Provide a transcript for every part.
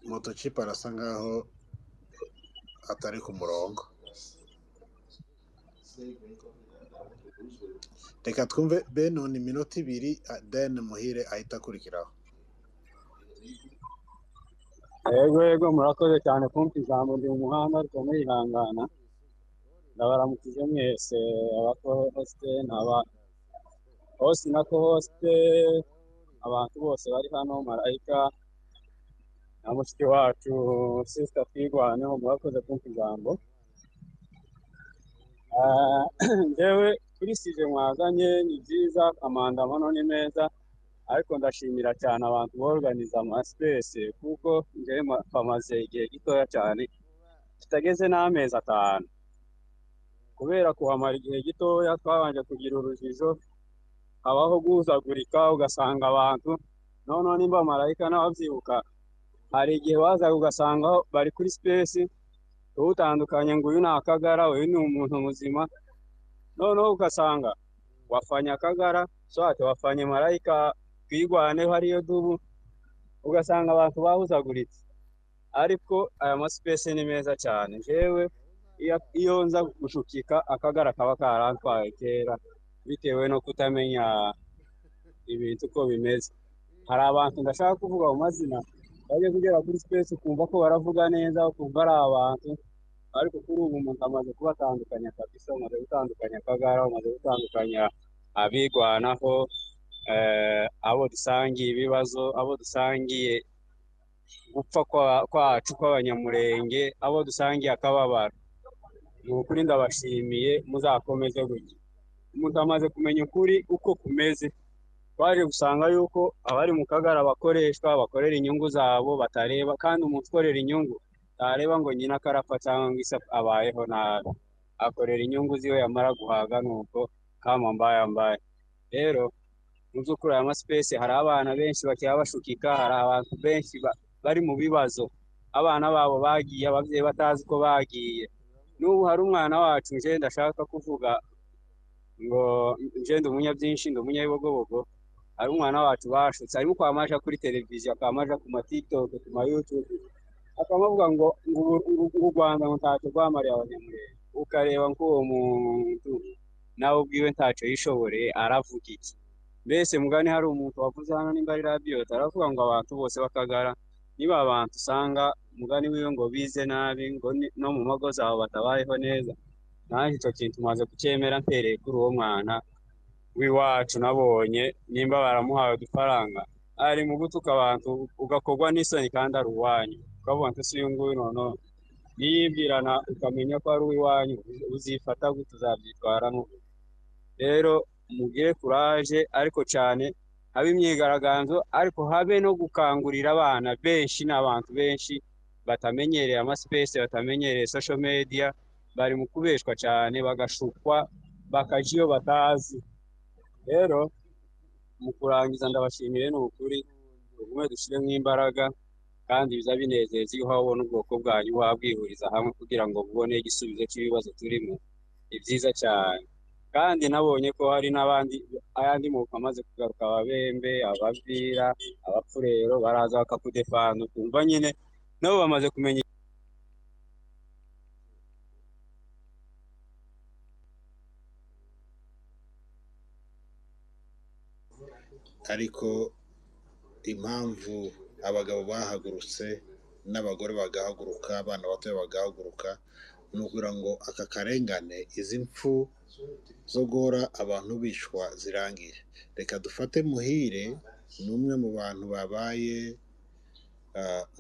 Motochip arasa nkaho atari ku murongo. Reka twumve Benon iminota 2 then Muhire ahita akurikiraho. Yego murakoze cyane kumpa ijambo ndi umuhanda ariko mwihangana. Ndabaramukije mwese abakohoste na co-hoste abantu bose bari hano, Marayika na mushiki wacu Sister Twigwaneho, murakoze kumpa ijambo. Njyewe kuri sije mwazanye ni byiza, amandamano ni meza, ariko ndashimira cyane abantu borganiza amaspace kuko njyewe bamaze igihe gitoya cyane kitageze n'amezi 5. Kubera kuhamara igihe gitoya twabanje kugira urujijo, habaho guhuzagurika ugasanga abantu noneho nimba Marayika n'ababyibuka, hari igihe wazaga ugasanga bari kuri space utandukanye ngo uyu ni Akagara, uyu ni umuntu muzima, noneho ugasanga wafanye Akagara swate wafanye Marayika Twigwaneho hariyo dubu, ugasanga abantu bahuzaguritse. Ariko aya maspace ni meza cyane. Jewe iyo nza gushukika Akagara kaba karantwaye kera bitewe no kutamenya ibintu uko bimeze. Hari abantu ndashaka kuvuga mu mazina baje kugera kuri space kumva ko baravuga neza, kumva ari abantu, ariko kuri ubu umuntu amaze kubatandukanya kabisa, amaze gutandukanya Akagara, amaze gutandukanya Abigwanaho, abo dusangiye ibibazo, abo dusangiye gupfa kwacu kw'abanyamurenge, abo dusangiye akababaro. Ni ukuri ndabashimiye, muzakomeze gutya. Umuntu amaze kumenya ukuri uko kumeze, twaje gusanga yuko abari mu Kagara bakoreshwa, bakorera inyungu zabo batareba, kandi umuntu ukorera inyungu tareba ngo nyina karapfa cyangwa ngo isa abayeho nabi, akorera inyungu ziwe, yamara guhaga nuko kama mbaye. Rero muzukura aya maspace hari abana benshi bakiya bashukika, hari abantu benshi bari mu bibazo, abana babo bagiye, abavyeyi batazi ko bagiye. N'ubu hari umwana wacu nje ndashaka kuvuga ngo nje ndi umunyabyinshi, ndi umunyabibogobogo. Hari umwana wacu bashutse, arimo kwamaja kuri televiziyo, akamaja ku ma TikTok, ku ma YouTube, akamuvuga ngo u Rwanda ngo ntacyo rwamariye abanyamurenge. Ukareba ko uwo muntu nawe ubwiwe ntacyo yishoboreye, aravuga iki? Mbese mugani hari umuntu wavuze hano nimba ari radio, taravuga ngo abantu bose bakagara niba abantu usanga mugani wiwe ngo bize nabi, ngo no mu mago zabo batabayeho neza. Naje icyo kintu maze kucyemera mpereye kuri uwo mwana w'iwacu nabonye nimba baramuhaye udufaranga ari mu gutuka abantu, ugakogwa n'isoni kandi ari uwanyu, ukavuga ngo si uyu nguyu noneho niyibwirana ukamenya ko ari uwanyu, uzifata gute, uzabyitwaramo? Rero mugire courage, ariko cyane habe imyigaragambyo, ariko habe no gukangurira abana benshi n'abantu benshi batamenyereye amaspace, batamenyereye social media, bari mu kubeshwa cyane, bagashukwa bakaja iyo batazi. Rero mu kurangiza ndabashimiye n'ukuri, ugume dushiremo imbaraga, kandi biza binezeza iyo habona ubwoko bwanyu wabwihuriza hamwe kugira ngo bubone igisubizo cy'ibibazo turimo. Ni byiza cyane, kandi nabonye ko hari n'abandi ayandi mu amaze kugaruka, Ababembe, Abavira, Abapfurero baraza bakakudefanda, kumva nyine nabo bamaze kumenya. Ariko impamvu abagabo bahagurutse n'abagore bagahaguruka, abana bato bagahaguruka, ni ukugira ngo aka karengane, izi mpfu zo guhora abantu bicwa zirangire. Reka dufate Muhire, ni umwe mu bantu babaye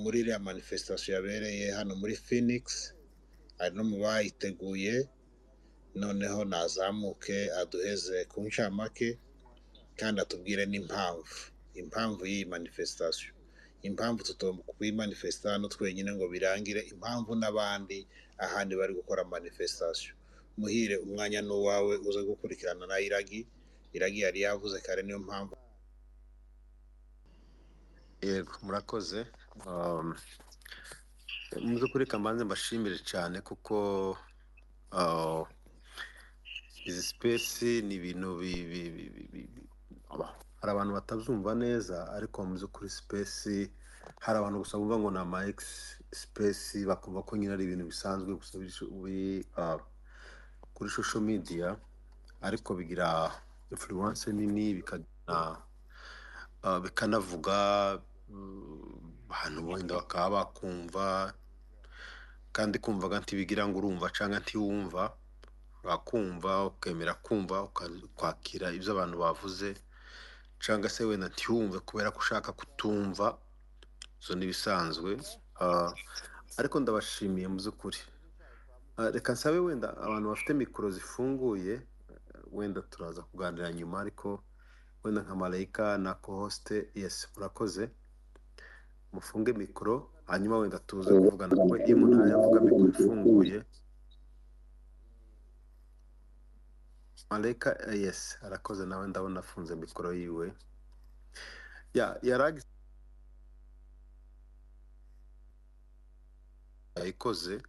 muri iriya manifestation yabereye hano muri Phoenix, ari no mu bayiteguye. Noneho nazamuke aduheze ku ncamake kandi atubwire n'impamvu y'iyi manifestation, impamvu tutagomba kuyimanifesta hano twenyine ngo birangire, impamvu n'abandi ahandi bari gukora manifestation. Muhire, umwanya n'uwawe, uze gukurikirana na Iragi yari yavuze kare, niyo mpamvu. Yego murakoze. Mu by'ukuri kamanze mbashimire cyane kuko izi space ni ibintu hari abantu batabyumva neza ariko mu by'ukuri space hari abantu gusa bumva ngo ni ama X space bakumva ko nyine ari ibintu bisanzwe gusa kuri social media ariko bigira influence nini bikanavuga abantu wenda bakaba bakumva kandi kumvaga ntibigira ngo urumva cyangwa ntiwumva wakumva ukemera kumva kwakira ibyo abantu bavuze cyangwa se wenda ntiwumve kubera ko ushaka kutumva zo n'ibisanzwe ariko ndabashimiye mu by'ukuri reka nsabe wenda abantu bafite mikoro zifunguye wenda turaza kuganira nyuma ariko wenda nka Malayika na co-host yes murakoze mufunge mikoro hanyuma wenda tuze kuvugana kuko iyo umuntu yavuga mikoro ifunguye Malayika yes arakoze nawe ndabona afunze mikoro yiwe yayikoze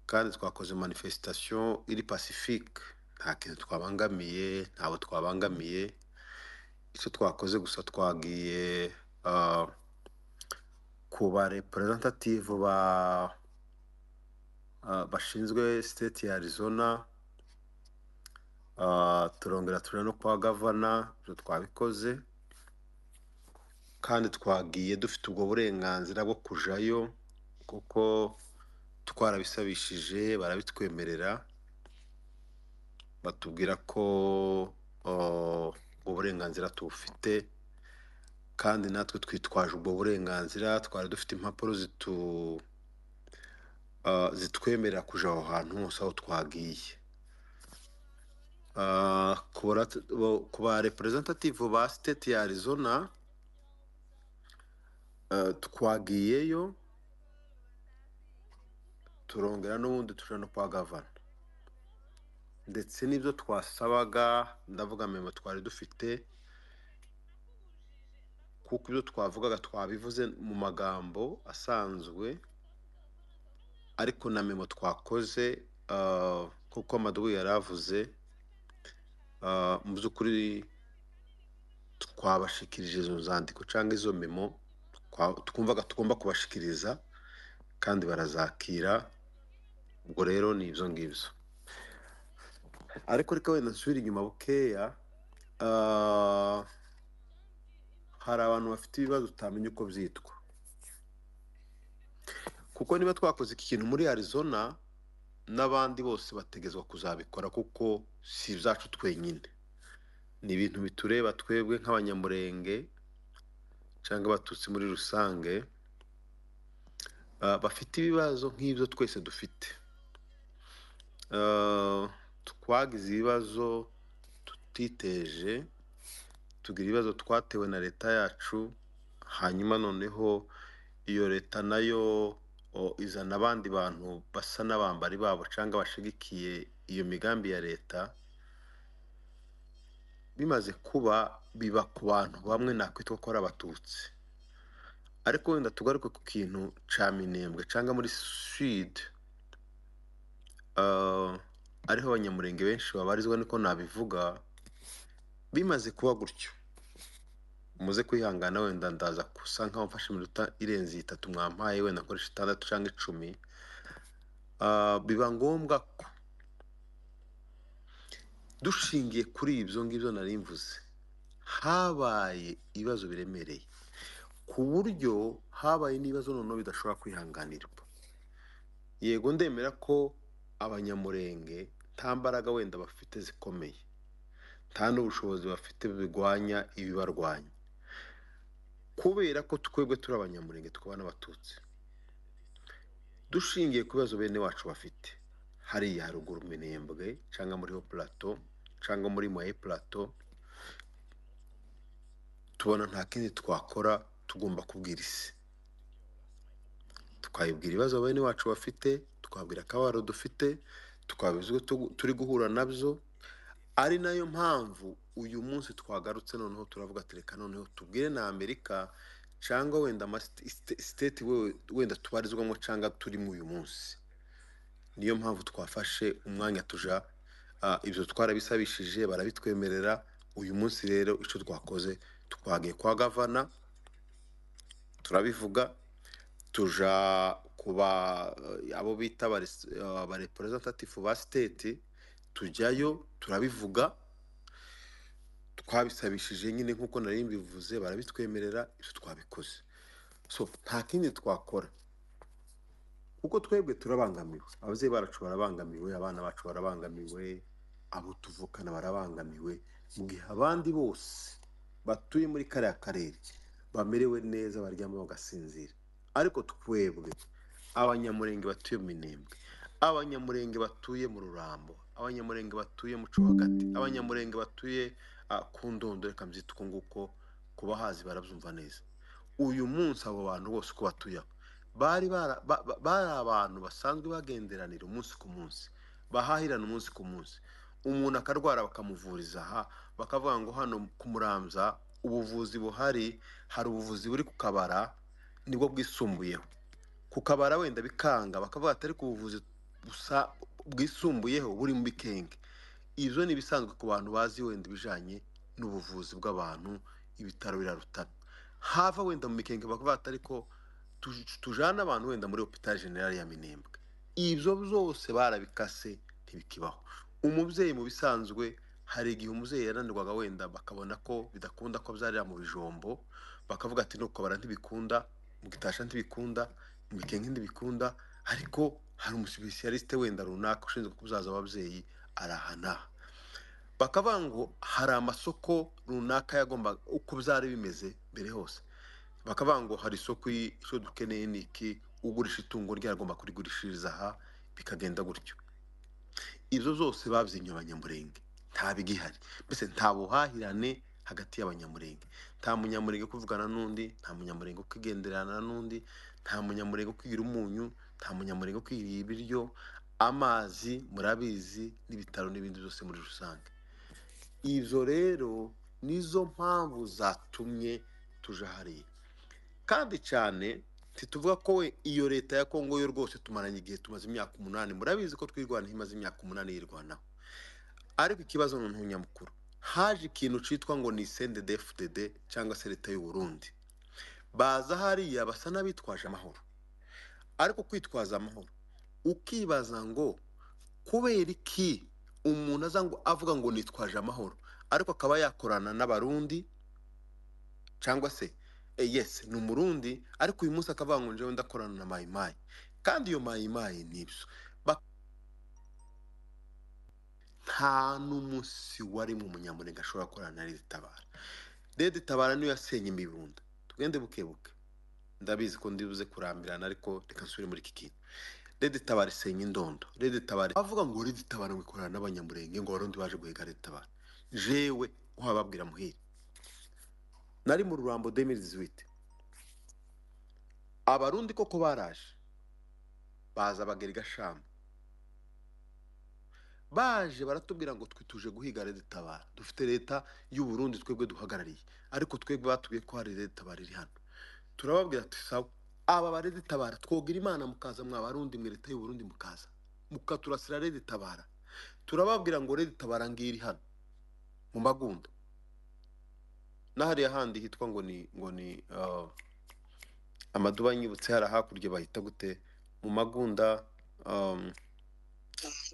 kandi twakoze manifestation iri pacifique nta kintu twabangamiye ntabo twabangamiye icyo twakoze gusa twagiye ku ba representative bashinzwe state ya Arizona turongera turana no kwa governor byo twabikoze kandi twagiye dufite ubwo burenganzira bwo kujayo kuko twarabisabishije barabitwemerera batubwira ko ubwo burenganzira tubufite kandi natwe twitwaje ubwo burenganzira twari dufite impapuro zitwemerera kuja aho hantu hose aho twagiye ku ba representative ba state ya Arizona twagiyeyo turongera n'ubundi tuja no kwa governor ndetse n'ibyo twasabaga ndavuga memo twari dufite kuko ibyo twavugaga twabivuze mu magambo asanzwe ariko na memo twakoze kuko Amadubu yaravuze mu by'ukuri twabashikirije izo zandiko cyangwa izo memo twumvaga tugomba kubashikiriza kandi barazakira ubwo rero ni ibyo ngibyo ariko reka wenda nsubira inyuma bukeya hari abantu bafite ibibazo utamenya uko byitwa kuko niba twakoze iki kintu muri Arizona n'abandi bose bategezwa kuzabikora kuko si ibyacu twenyine ni ibintu bitureba twebwe nk'abanyamurenge cyangwa abatutsi muri rusange bafite ibibazo nk'ibyo twese dufite twagize ibibazo tutiteje tugira ibibazo twatewe na leta yacu hanyuma noneho iyo leta nayo izana abandi bantu basa n'abambari babo cyangwa bashigikiye iyo migambi ya leta bimaze kuba biba ku bantu bamwe nakwitwa ko ari abatutsi ariko wenda tugaruke ku kintu ca Minembwe cyangwa muri Sud ariho abanyamurenge benshi babarizwa niko nabivuga bimaze kuba gutyo muze kwihangana wenda ndaza kusa nkaho mfashe iminota irenze 3 mwampaye wenda nkoresha 6 cyangwa 10 biba ngombwa ko dushingiye kuri ibyo ngibyo nari mvuze habaye ibibazo biremereye ku buryo habaye n'ibibazo noneho bidashobora kwihanganirwa yego ndemera ko abanyamurenge nta mbaraga wenda bafite zikomeye nta n'ubushobozi bafite bigwanya ibibarwanya kubera ko twebwe turi abanyamurenge tukaba n'abatutsi dushingiye ku bibazo bene wacu bafite hariya haruguru Minembwe cyangwa muri Plateau cyangwa muri Moye Plateau tubona nta kindi twakora tugomba kubwira isi tukayibwira ibibazo bene wacu bafite tukabwira akabaro dufite tukabizwe turi guhura nabyo ari nayo mpamvu uyu munsi twagarutse noneho turavuga tereka noneho tubwire na Amerika cyangwa wenda state wenda tubarizwamo cyangwa turi mu uyu munsi niyo mpamvu twafashe umwanya tuja ibyo twarabisabishije barabitwemerera uyu munsi rero icyo twakoze twagiye kwa gavana turabivuga, tuja kuba abo bita aba representative ba state, tujyayo turabivuga, twabisabishije nyine nk'uko nari mbivuze, barabitwemerera, ibyo twabikoze. So nta kindi twakora kuko twebwe turabangamiwe, ababyeyi bacu barabangamiwe, abana bacu barabangamiwe, abo tuvukana barabangamiwe, mu gihe abandi bose batuye muri kariya karere bamerewe neza, baryama bagasinzira. Ariko twebwe abanyamurenge batuye mu Minembwe, abanyamurenge batuye mu Rurambo, abanyamurenge batuye mu Cubagati, abanyamurenge batuye ku Ndondo, reka mbyita uko nguko, kuba hazi barabyumva neza. Uyu munsi abo bantu bose uko batuye bari abantu basanzwe bagenderanira umunsi ku munsi, bahahirana umunsi ku munsi. Umuntu akarwara bakamuvuriza aha, bakavuga ngo hano ku Muramvya ubuvuzi buhari, hari ubuvuzi buri ku Kabara nibwo bwisumbuyeho. Ku Kabara wenda bikanga, bakavuga atari ku buvuzi busa bwisumbuyeho buri mu Bikenge. Izo ni bisanzwe ku bantu bazi wenda ibijanye n'ubuvuzi bw'abantu, ibitaro birarutana. Hava wenda mu Bikenge bakavuga atari ko tujana abantu wenda muri Hopital General ya Minembwe. Ibyo byose barabikase ntibikibaho. Umubyeyi mu bisanzwe hari igihe umubyeyi yananirwaga wenda bakabona ko bidakunda ko byarira mu Bijombo, bakavuga ati no Kabara ntibikunda, mu Gitasha ntibikunda, mu Bikenge ntibikunda, ariko hari umusipesialiste wenda runaka ushinzwe kuzaza ababyeyi arahana. Bakavuga ngo hari amasoko runaka yagomba uko byari bimeze mbere hose, bakavuga ngo hari isoko icyo dukeneye niki, ugurisha itungo ryagomba kurigurishiriza aha, bikagenda gutyo. Ibyo zose babyinye abanyamurenge, nta bigihari. Mbese nta buhahirane hagati y'abanyamurenge, nta munyamurenge kuvugana n'undi, nta munyamurenge kwigenderana n'undi, nta munyamurenge kwigira umunyu, nta munyamurenge kwigira ibiryo, amazi murabizi, n'ibitaro n'ibindi byose muri rusange. Ibyo rero nizo mpamvu zatumye tuja hariya. Kandi cyane ntituvuga ko we iyo leta ya Kongo yo rwose tumaranye igihe, tumaze imyaka 8, murabizi ko twirwana imaze imyaka 8 yirwanaho. Ariko ikibazo n'untu nyamukuru, haje ikintu citwa ngo ni CNDD-FDD cyangwa se leta y'u Burundi. Baza hariya basa n'abitwaje amahoro, ariko kwitwaza amahoro ukibaza ngo kubera iki umuntu aza ngo avuga ngo nitwaje amahoro, ariko akaba yakorana n'abarundi cyangwa se yes ni umurundi, ariko uyu munsi akavuga ngo nje ndakorana na Mayimayi, kandi iyo Mayimayi nibyo. Nta n'umunsi wari mu munyamurenge ashobora gukorana na Red Tabara. Red Tabara niyo yasenye Imibunda. Tugende bukebuke, ndabizi ko ndibuze kurambirana, ariko reka nsubire muri iki kintu. Red Tabara isenye Indondo, Red Tabara avuga ngo Red Tabara wikorana n'abanyamurenge, ngo abarundi baje guhiga Red Tabara. Jewe uhababwira muhire, nari mu Rurambo 2018, abarundi koko baraje, baza bagera Gashamba, baje baratubwira ngo twituje guhiga Red Tabara, dufite leta y'u Burundi twebwe duhagarariye, ariko twebwe batubwiye ko hari Red Tabara iri hano. Turababwira ati sawa, aba ba Red Tabara twogira Imana mukaza mwa barundi mwe leta y'u Burundi mukaza mukaturasira Red Tabara. Turababwira ngo Red Tabara ngiri hano mu Magunda, nahari handi hitwa ngo ni Amaduba nyibutse hari hakurya bahita gute mu Magunda,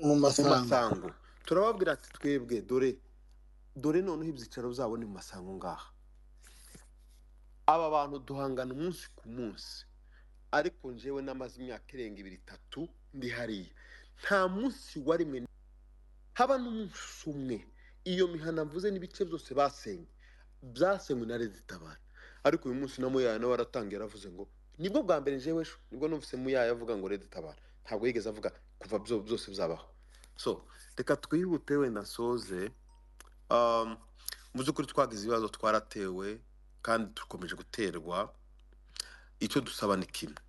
mu Masango. Turababwira ati twebwe dore noneho ibyicaro byabo ni mu Masango ngaha. Aba bantu duhangana umunsi ku munsi, ariko njewe namaze imyaka irenga 2-3 ndi hariya, nta munsi warimwe haba n'umunsi umwe iyo mihana mvuze n'ibice byose byasenywe na Red Tabara. Ariko uyu munsi na Muyaya nawe aratangira aravuze ngo nibwo bwa mbere njewe nibwo numvise Muyaya avuga ngo Red Tabara, ntabwo yigeze avuga kuva byose byabaho. So reka twihute wenda nsoze. Mu by'ukuri twagize ibibazo, twaratewe kandi dukomeje guterwa. Icyo dusaba ni kimwe,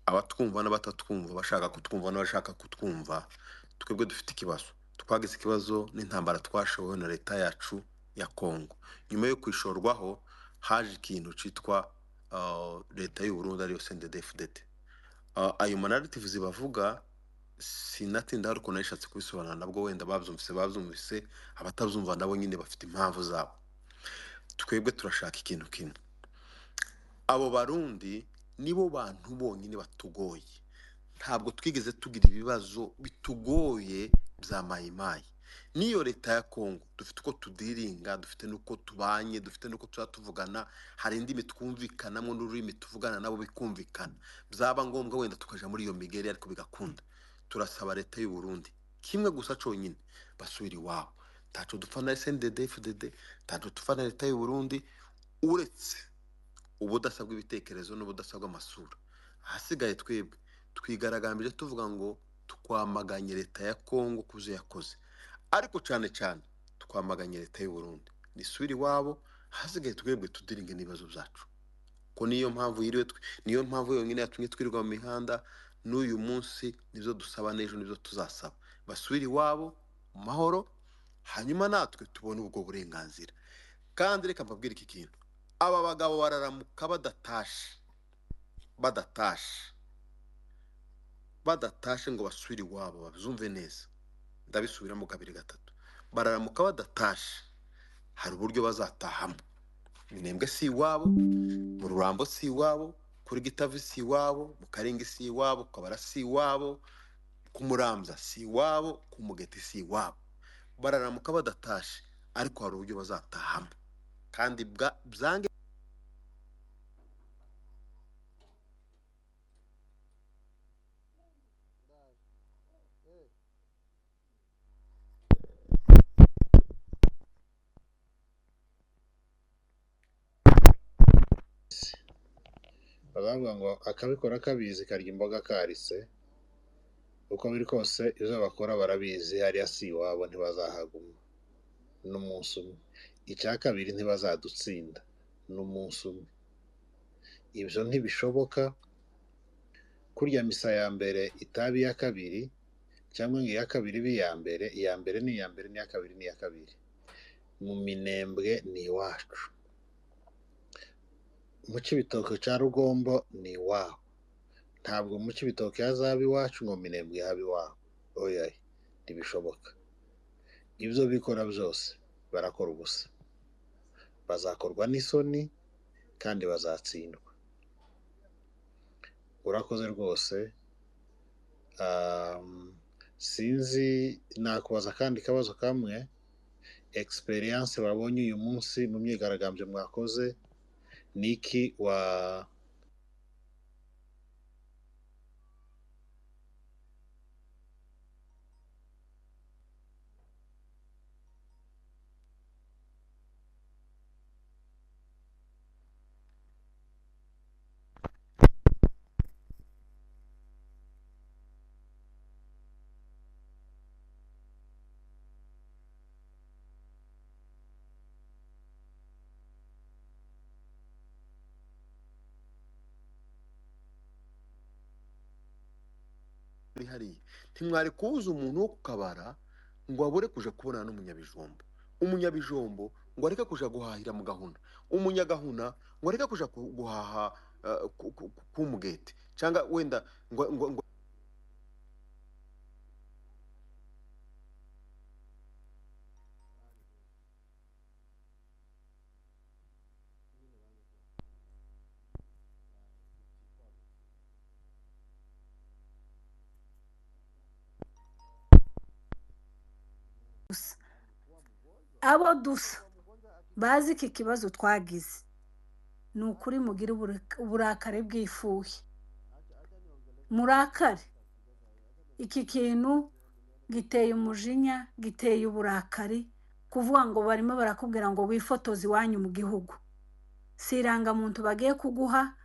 abatwumva n'abatatwumva, bashaka kutwumva n'abashaka kutwumva, twebwe dufite ikibazo. Twagize ikibazo n'intambara twashowe na leta yacu ya Kongo. Nyuma yo kwishorwaho haje ikintu citwa leta y'u Burundi ariyo CNDD-FDD. Ayo narratives bavuga sinatinda ariko nayishatse kubisobanura, nabwo wenda babyumvise, abatabyumva nabo nyine bafite impamvu zabo. twebwe turashaka ikintu kimwe. Abo barundi nibo bantu bonyine batugoye. Ntabwo twigeze tugira ibibazo bitugoye bya mayimayi. Niyo leta ya Kongo dufite uko tudiringa, dufite nuko tubanye, dufite nuko tuvugana, hari indimi twumvikanamo n'ururimi tuvugana nabo bikumvikana. Byaba ngombwa wenda tukaja muri iyo migeri ariko bigakunda. Turasaba leta y'u Burundi kimwe gusa conyine, basubira iwabo. Taco dufana SNDD FDD, taco dufana leta y'u Burundi uretse ubudasa bw'ibitekerezo n'ubudasa bw'amasura. Hasigaye twebwe twigaragambije tuvuga ngo twamaganye leta ya Kongo kuzo yakoze, ariko cyane cyane twamaganye leta y'u Burundi nisubira iwabo. Hasigaye twebwe tudiringe n'ibibazo byacu, ko niyo mpamvu niyo mpamvu yonyine yatumye twirirwa mu mihanda n'uyu munsi. Nizo dusaba n'ejo nizo tuzasaba, basubira iwabo mu mahoro, hanyuma natwe tubone ubwo burenganzira. Kandi reka mbabwire iki kintu, aba bagabo bararamuka badatashe ngo basubire iwabo, bazumve neza, ndabisubiramo kabiri gatatu, bararamuka badatashe hari uburyo bazatahamo. Minembwe si iwabo, mu Rurambo si iwabo, kuri Gitavi si iwabo, mu Karingi si iwabo, Kabara si iwabo, ku Muramvya si iwabo, ku Mugeti si iwabo. Bararamuka badatashe ariko hari uburyo bazatahamo, kandi byange bazavuga ngo akabikora kabizi karya imboga karise. Uko biri kose ibyo bakora barabizi, hariya si iwabo, ntibazahaguma n'umunsi umwe. Icya kabiri, ntibazadutsinda n'umunsi umwe. Ibyo ntibishoboka. Kurya misa ya mbere itaba iya kabiri, cyangwa ngo iya kabiri ibe iya mbere. Iya mbere ni iya mbere, n'iya kabiri ni iya kabiri. Mu Minembwe ni iwacu, mu Cibitoke cya Rugombo ni iwabo. Ntabwo mu Cibitoke hazaba iwacu ngo Minembwe habe iwabo, oya, ntibishoboka. Ibyo bikora byose barakora ubusa, bazakorwa n'isoni kandi bazatsindwa. Urakoze rwose. Sinzi, nakubaza kandi kabazo kamwe. Experience wabonye uyu munsi mu myigaragambyo mwakoze niki hariya ntimwari kubuza umuntu wo kukabara ngo abure kuja kubonana n'umunyabijombo, umunyabijombo ngo areke kuja guhahira mu Gahuna, umunyagahuna ngo areke kuja guhaha ku Mugeti, cyangwa wenda ngo abo dusa bazi iki kibazo twagize. Ni ukuri mugire uburakari bw'ifuhi, murakare. Iki kintu giteye umujinya, giteye uburakari, kuvuga ngo barimo barakubwira ngo wifotoze iwanyu mu gihugu. Si irangamuntu bagiye kuguha,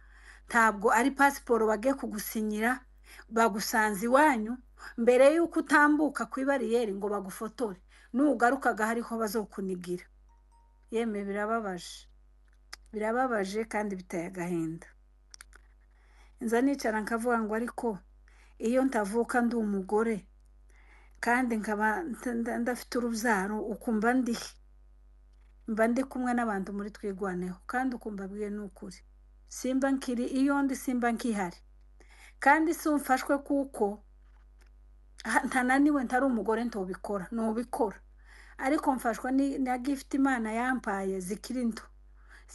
ntabwo ari pasiporo bagiye kugusinyira, bagusanze iwanyu mbere y'uko utambuka ku ibariyeri ngo bagufotore, nugarukaga hariho bazokunigira. Yeme birababaje kandi biteye agahinda. Nza nicara nkavuga ngo ariko iyo ntavuka ndi umugore kandi nkaba ndafite urubyaro, ukumva mba ndi kumwe n'abantu muri Twigwaneho, kandi ukumva bwiye n'ukuri simba nkiri iyo ndi, simba nkihari, kandi si umfashwe kuko ntananiwe, ntari umugore ntubikora, ariko mfashwa na gift Imana yampaye zikiri nto.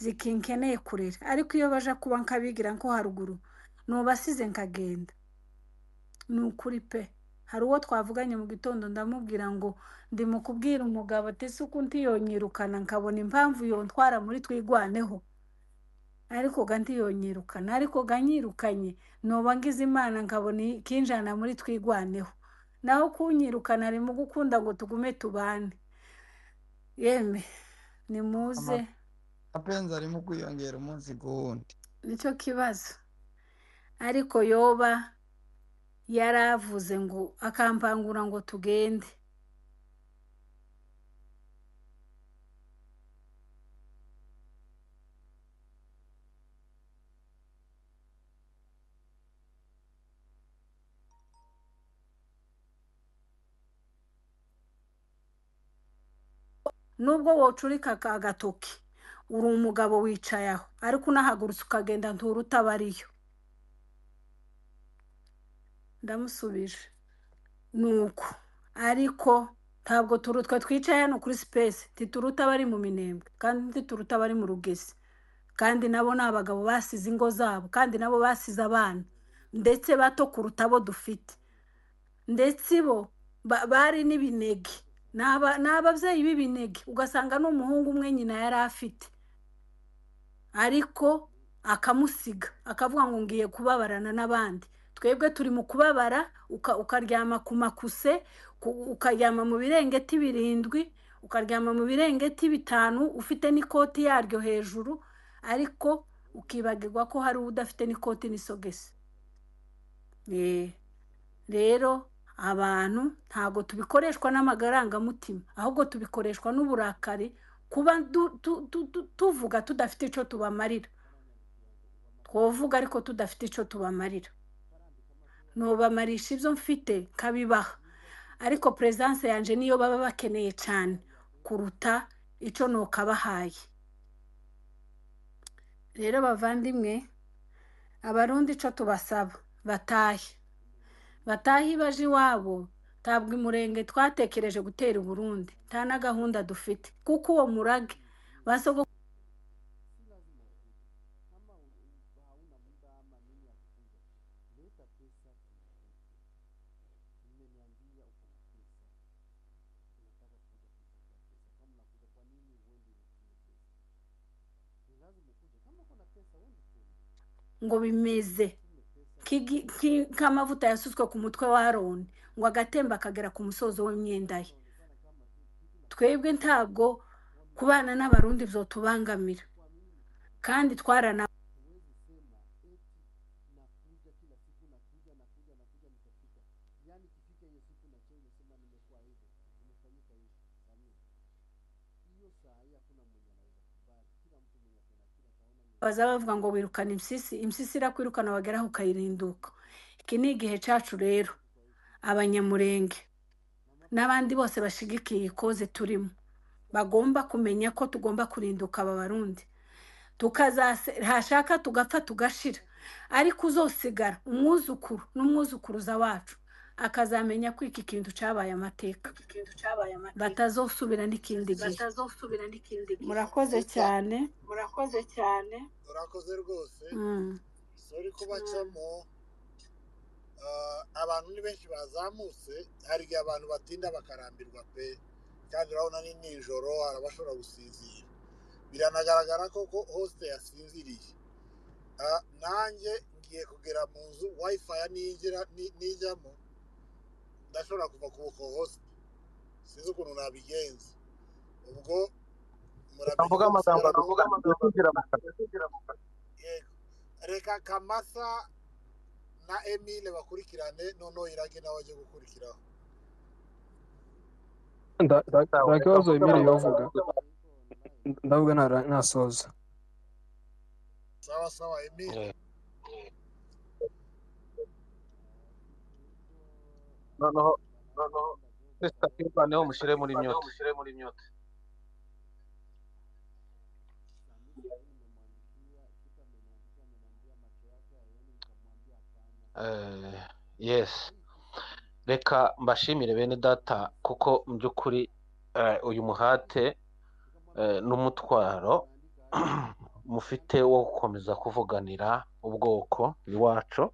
zikinkeneye kurera ariko iyo baja kuba nkabigira nko haruguru nubasize nkagenda ni ukuri pe hari uwo twavuganye mu gitondo ndamubwira ngo ndi mu kubwira umugabo ati se uko ntiyonyirukana nkabona impamvu yontwara muri twigwaneho ariko ga ntiyonyirukana ariko ga nyirukanye noba ngize imana nkabona ikinjana muri twigwaneho naho kunyirukana ari mu gukunda ngo tugume tubane yeme nimuze Mapenzi arimo kwiyongera umunsi guwundi. nicyo kibazo ariko yoba yaravuze ngo akampangura ngo tugende nubwo wocurika agatoki uri umugabo wicaye aho ariko unahagurutse ukagenda nturuta abariyo ndamusubije nuko ariko ntabwo turutwe twicaye hano kuri space ntituruta abari mu minembwe kandi ntituruta abari mu rugezi kandi nabo ni abagabo basize ingo zabo kandi nabo basize abana ndetse bato kuruta abo dufite ndetse bo bari n'ibinege ni ababyeyi b'ibinege ugasanga n'umuhungu umwe nyina yari afite ariko akamusiga akavuga ngo ngiye kubabarana n'abandi twebwe turi mu kubabara ukaryama ku makuse ukaryama mu birengeti 7 ukaryama mu birengeti 5 ufite n'ikoti yaryo hejuru ariko ukibagirwa ko hari udafite n'ikoti n'isogesi rero abantu ntago tubikoreshwa n'amagarangamutima ahubwo tubikoreshwa n'uburakari kuba tuvuga tudafite ico tubamarira twovuga ariko tudafite ico tubamarira nobamarisha ibyo mfite kabibaha ariko presence yanje niyo baba bakeneye cyane kuruta ico nokabahaye rero bavandimwe abarundi ico tubasaba batahi baje iwabo tabwe umurenge twatekereje gutera u Burundi nta na gahunda dufite kuko uwo murage basogo ngo bimeze nk'amavuta yasutswe ku mutwe wa Aroni ngo agatemba akagera ku musozo w'imyenda ye twebwe ntabwo kubana n'abarundi vyotubangamira kandi twarana baza bavuga ngo wirukana impyisi irakwirukana wageraho ukayirinduka iki ni igihe cacu rero abanyamurenge n'abandi bose bashigikiye ikoze turimo bagomba kumenya ko tugomba kurinduka aba barundi hashaka tugapfa tugashira ariko uzosigara umwuzukuru n'umwuzukuruza wacu akazamenya ko iki kintu cabaye amateka batazosubira n'ikindi gihe murakoze cyane urakoze rwose sori kubacamo abantu ni benshi bazamutse hari igihe abantu batinda bakarambirwa pe kandi urabona ni nijoro arabashobora gusinzira biranagaragara ko hoste yasinziriye nanjye ngiye kugera mu nzu wifi nijyamo ndashobora kuva ku buko hoste sinzi ukuntu nabigenza ubwo muravuga amagambo reka Kamasa na Emile bakurikirane noneho Irage nawe aje gukurikiraho ndakibazo Emile yovuga ndavuga nasoza sawa Emile noneho twirwaneho mushire muri myota yes reka mbashimire bene data kuko mu by'ukuri uyu muhate n'umutwaro mufite wo gukomeza kuvuganira ubwoko iwacu.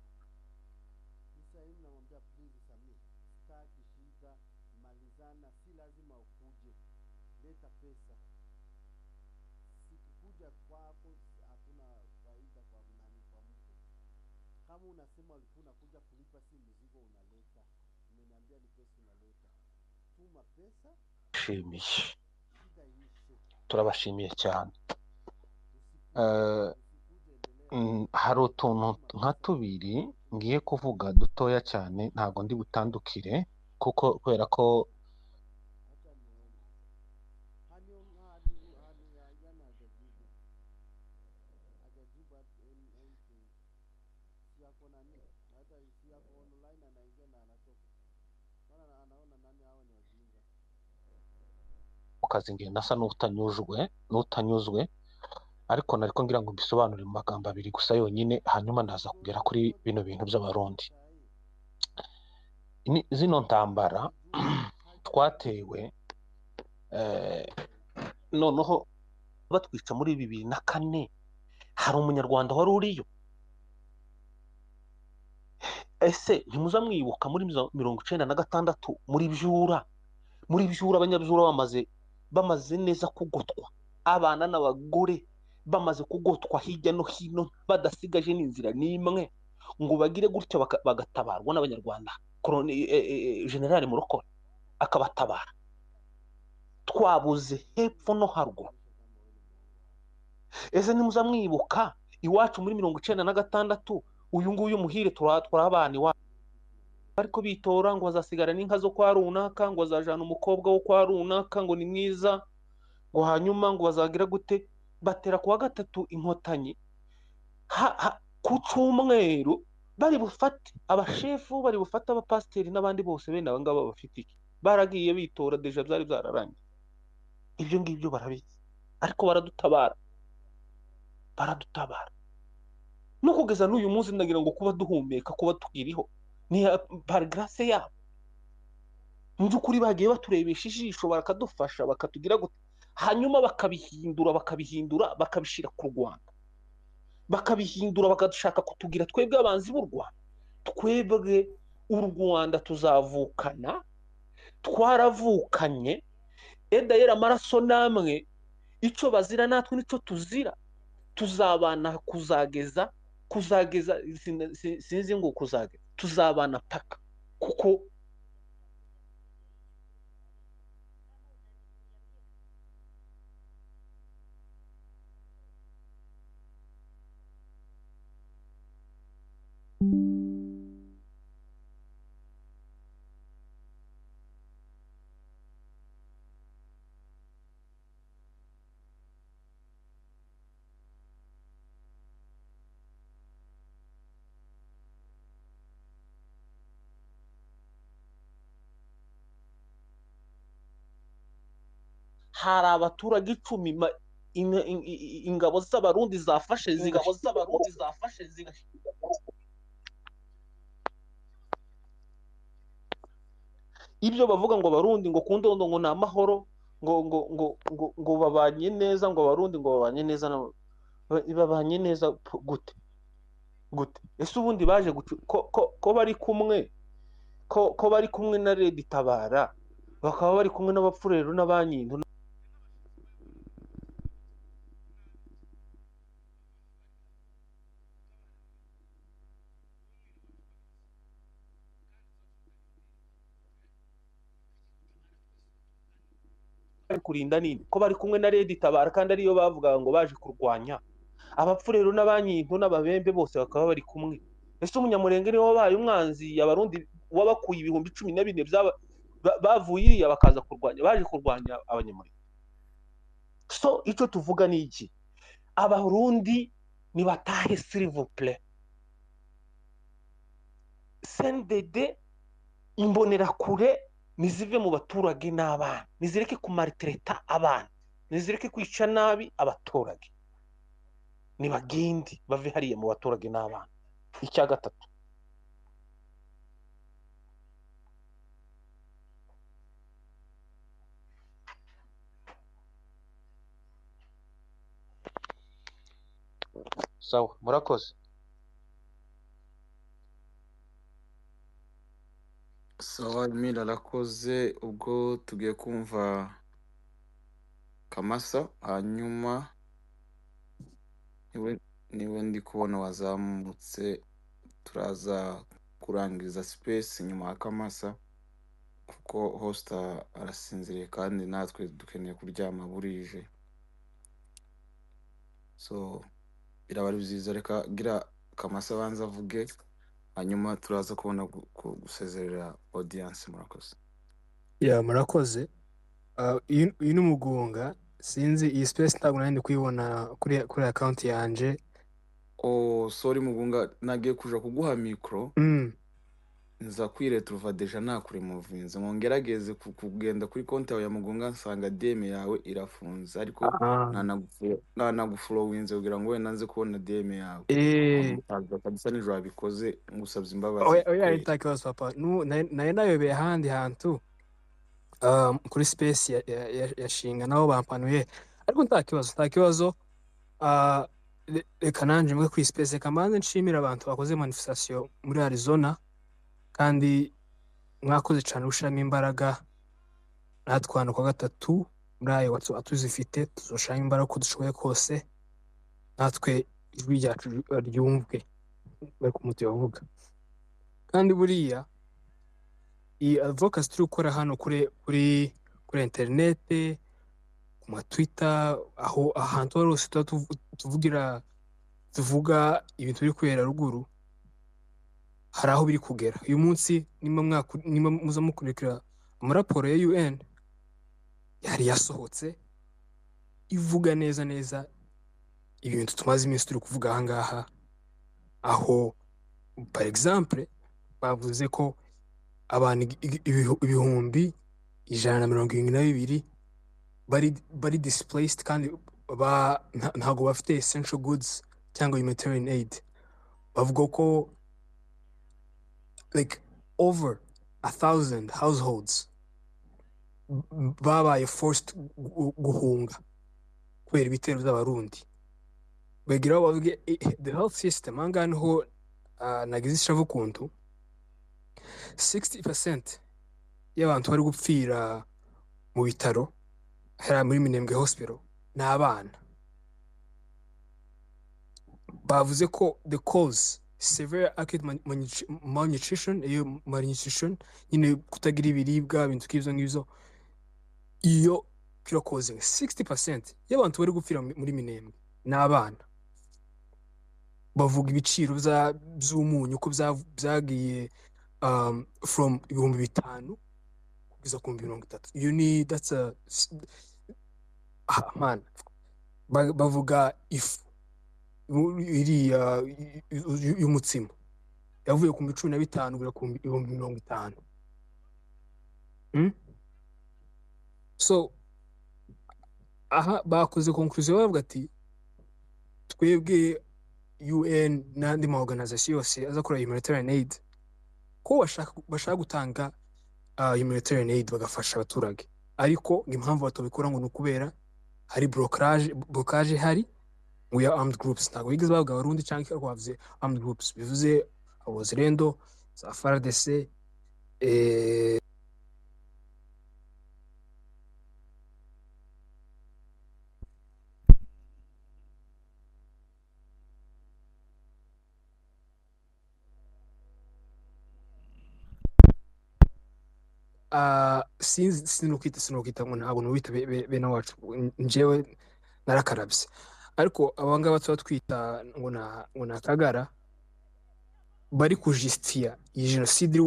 Shimiye, turabashimiye cyane. Hari utuntu nka tubiri ngiye kuvuga dutoya cyane, ntabwo ndi butandukire kuko kubera ko kazi ngenda asa n'utanyuzwe, ariko nariko ngira ngo mbisobanure mu magambo abiri gusa yonyine, hanyuma ndaza kugera kuri bino bintu by'abarundi. Zino ntambara twatewe noneho batwica muri 2004, hari umunyarwanda wari uriyo? Ese ntimuza mwibuka muri 1996 muri byura abanyabyura bamaze neza kugotwa, abana n'abagore bamaze kugotwa hirya no hino, badasigaje n'inzira n'imwe ngo bagire gutya bagatabarwa n'abanyarwanda. General Murokore akabatabara, twabuze hepfo no haruguru. Ese nimuza mwibuka iwacu muri 1996 uyu nguyu muhire turabana iwacu ariko bitora ngo azasigara n'inka zo kwa runaka, ngo azajana umukobwa wo kwa runaka ngo ni mwiza, ngo hanyuma ngo bazagira gute, batera kuwa gatatu inkotanyi ku cyumweru, bari bufate abashefu, bari bufate abapasiteri n'abandi bose bene aba ngaba bafite iki, baragiye bitora deja byari byararangiye. Ibyo ngibyo barabizi, ariko baradutabara no kugeza n'uyu munsi. Ndagira ngo kuba duhumeka, kuba tukiriho ni par grâce yabo. Mu by'ukuri bagiye baturebesha ijisho, bakadufasha, bakatugira gute, hanyuma bakabihindura bakabishira ku Rwanda, bakabihindura bagashaka kutugira twebwe abanzi b'u Rwanda. Twebwe u Rwanda tuzavukana, twaravukanye, edayera amaraso namwe, icyo bazira natwe nicyo tuzira, tuzabana kuzageza sinzi ngo kuzageza, tuzabana paka. Kuko hari abaturage 10 ingabo z'abarundi zafashe ibyo bavuga ngo abarundi ngo kundondo ngo ni amahoro, ngo babanye neza, ngo abarundi ngo babanye neza, babanye neza gute? Ese ubundi baje ko bari kumwe, ko bari kumwe na Red Tabara, bakaba bari kumwe n'abapfurero n'abanyintu. Kurinda nini ko bari kumwe na Red Tabara kandi ariyo bavugaga ngo baje kurwanya abapfurero n'abanyintu n'ababembe, bose bakaba bari kumwe. Ese umunyamurenge niwe wabaye umwanzi abarundi, wabakuye 14,000 bavuye iriya bakaza kurwanya, baje kurwanya abanyamurenge. So icyo tuvuga ni iki? Abarundi ni batahe s'il vous plaît. CNDD imbonerakure nizive mu baturage n'abana, nizireke kumaltreta abana, nizireke kwica nabi abaturage, nibagende bave hariya mu baturage n'abana. Icya gatatu, sawa murakoze. sawa Emile arakoze. ubwo tugiye kumva Kamasa, hanyuma niwe ndi kubona wazamutse, turaza kurangiza space nyuma ya Kamasa kuko host arasinziriye kandi natwe dukeneye kuryama burije, so biraba ari byiza reka gira Kamasa abanza avuge, hanyuma turaza kubona gusezerera audience. Murakoze. ya murakoze. Uyu ni Mugunga, sinzi iyi space ntabwo nari ndi kuyibona kuri account yanje. Sorry Mugunga, nagiye kuja kuguha micro nza kwiretruva deja nakure muvinze ngo ngerageze kugenda kuri konti yawe ya Mugunga nsanga DM yawe irafunze, ariko nanagufollowinze kugira ngo wenda nze kubona DM yawe. Kabisa nijoro abikoze, ngusabye imbabazi. Oya itakibazo papa, nayo nayobeye ahandi hantu kuri space ya Shinga nabo bampanuye, ariko nta kibazo. Reka nanje mwe kuri space, reka mbanze nshimira abantu bakoze manifestation muri Arizona, kandi mwakoze cyane gushiramo imbaraga. Natwana kwa gatatu muri ayo atuzifite, tuzoshiramo imbaraga uko dushoboye kose, natwe ijwi ryacu ryumvwe bari ku muti bavuga. Kandi buriya iyi advocacy turi gukora hano kuri internet, ku ma Twitter, ahantu hose tuvuga ibintu biri kubera ruguru, hari aho biri kugera. Uyu munsi nimba muza mukurikira amaraporo ya UN yari yasohotse ivuga neza ibintu tumaze iminsi turi kuvuga ahangaha, aho par exemple bavuze ko abantu ibihumbi 172 bari displaced, kandi ntago bafite essential goods cyangwa humanitarian aid. Bavuga ko like over 1,000 households babaye forced guhunga kubera ibitero by'abarundi. Bagira bavuge the health system anga niho nagize ishavu kuntu 60% y'abantu bari gupfira mu bitaro hari muri Minembwe hospital n'abana. Bavuze ko the cause severe acute malnutrition, iyo malnutrition nyine kutagira ibiribwa, ibintu k'ivyo ngivyo, iyo kiro causing 60% y'abantu bari gupfira muri Minembwe n'abana. Bavuga ibiciro by'umunyu uko byagiye from 5,000 kugeza ku 30,000. You need that's a man. Bavuga ifu iriya y'umutsima yavuye ku 15 kugera ku 50,000. So aha bakoze conclusion bavuga ati twebwe UN n'andi ma organization yose azakora humanitarian aid ko bashaka gutanga humanitarian aid bagafasha abaturage, ariko impamvu batabikora ngo nukubera hari blockage hari we are armed groups. Ntabwo bigeze bavuga abarundi cyangwa bavuze armed groups, bivuze abozirendo za FARDC. sinukita ngo ntabwo nubita bene wacu, njewe narakarabye, ariko abangaba tuba twita ngo nakagara bari kujistia iyi jenoside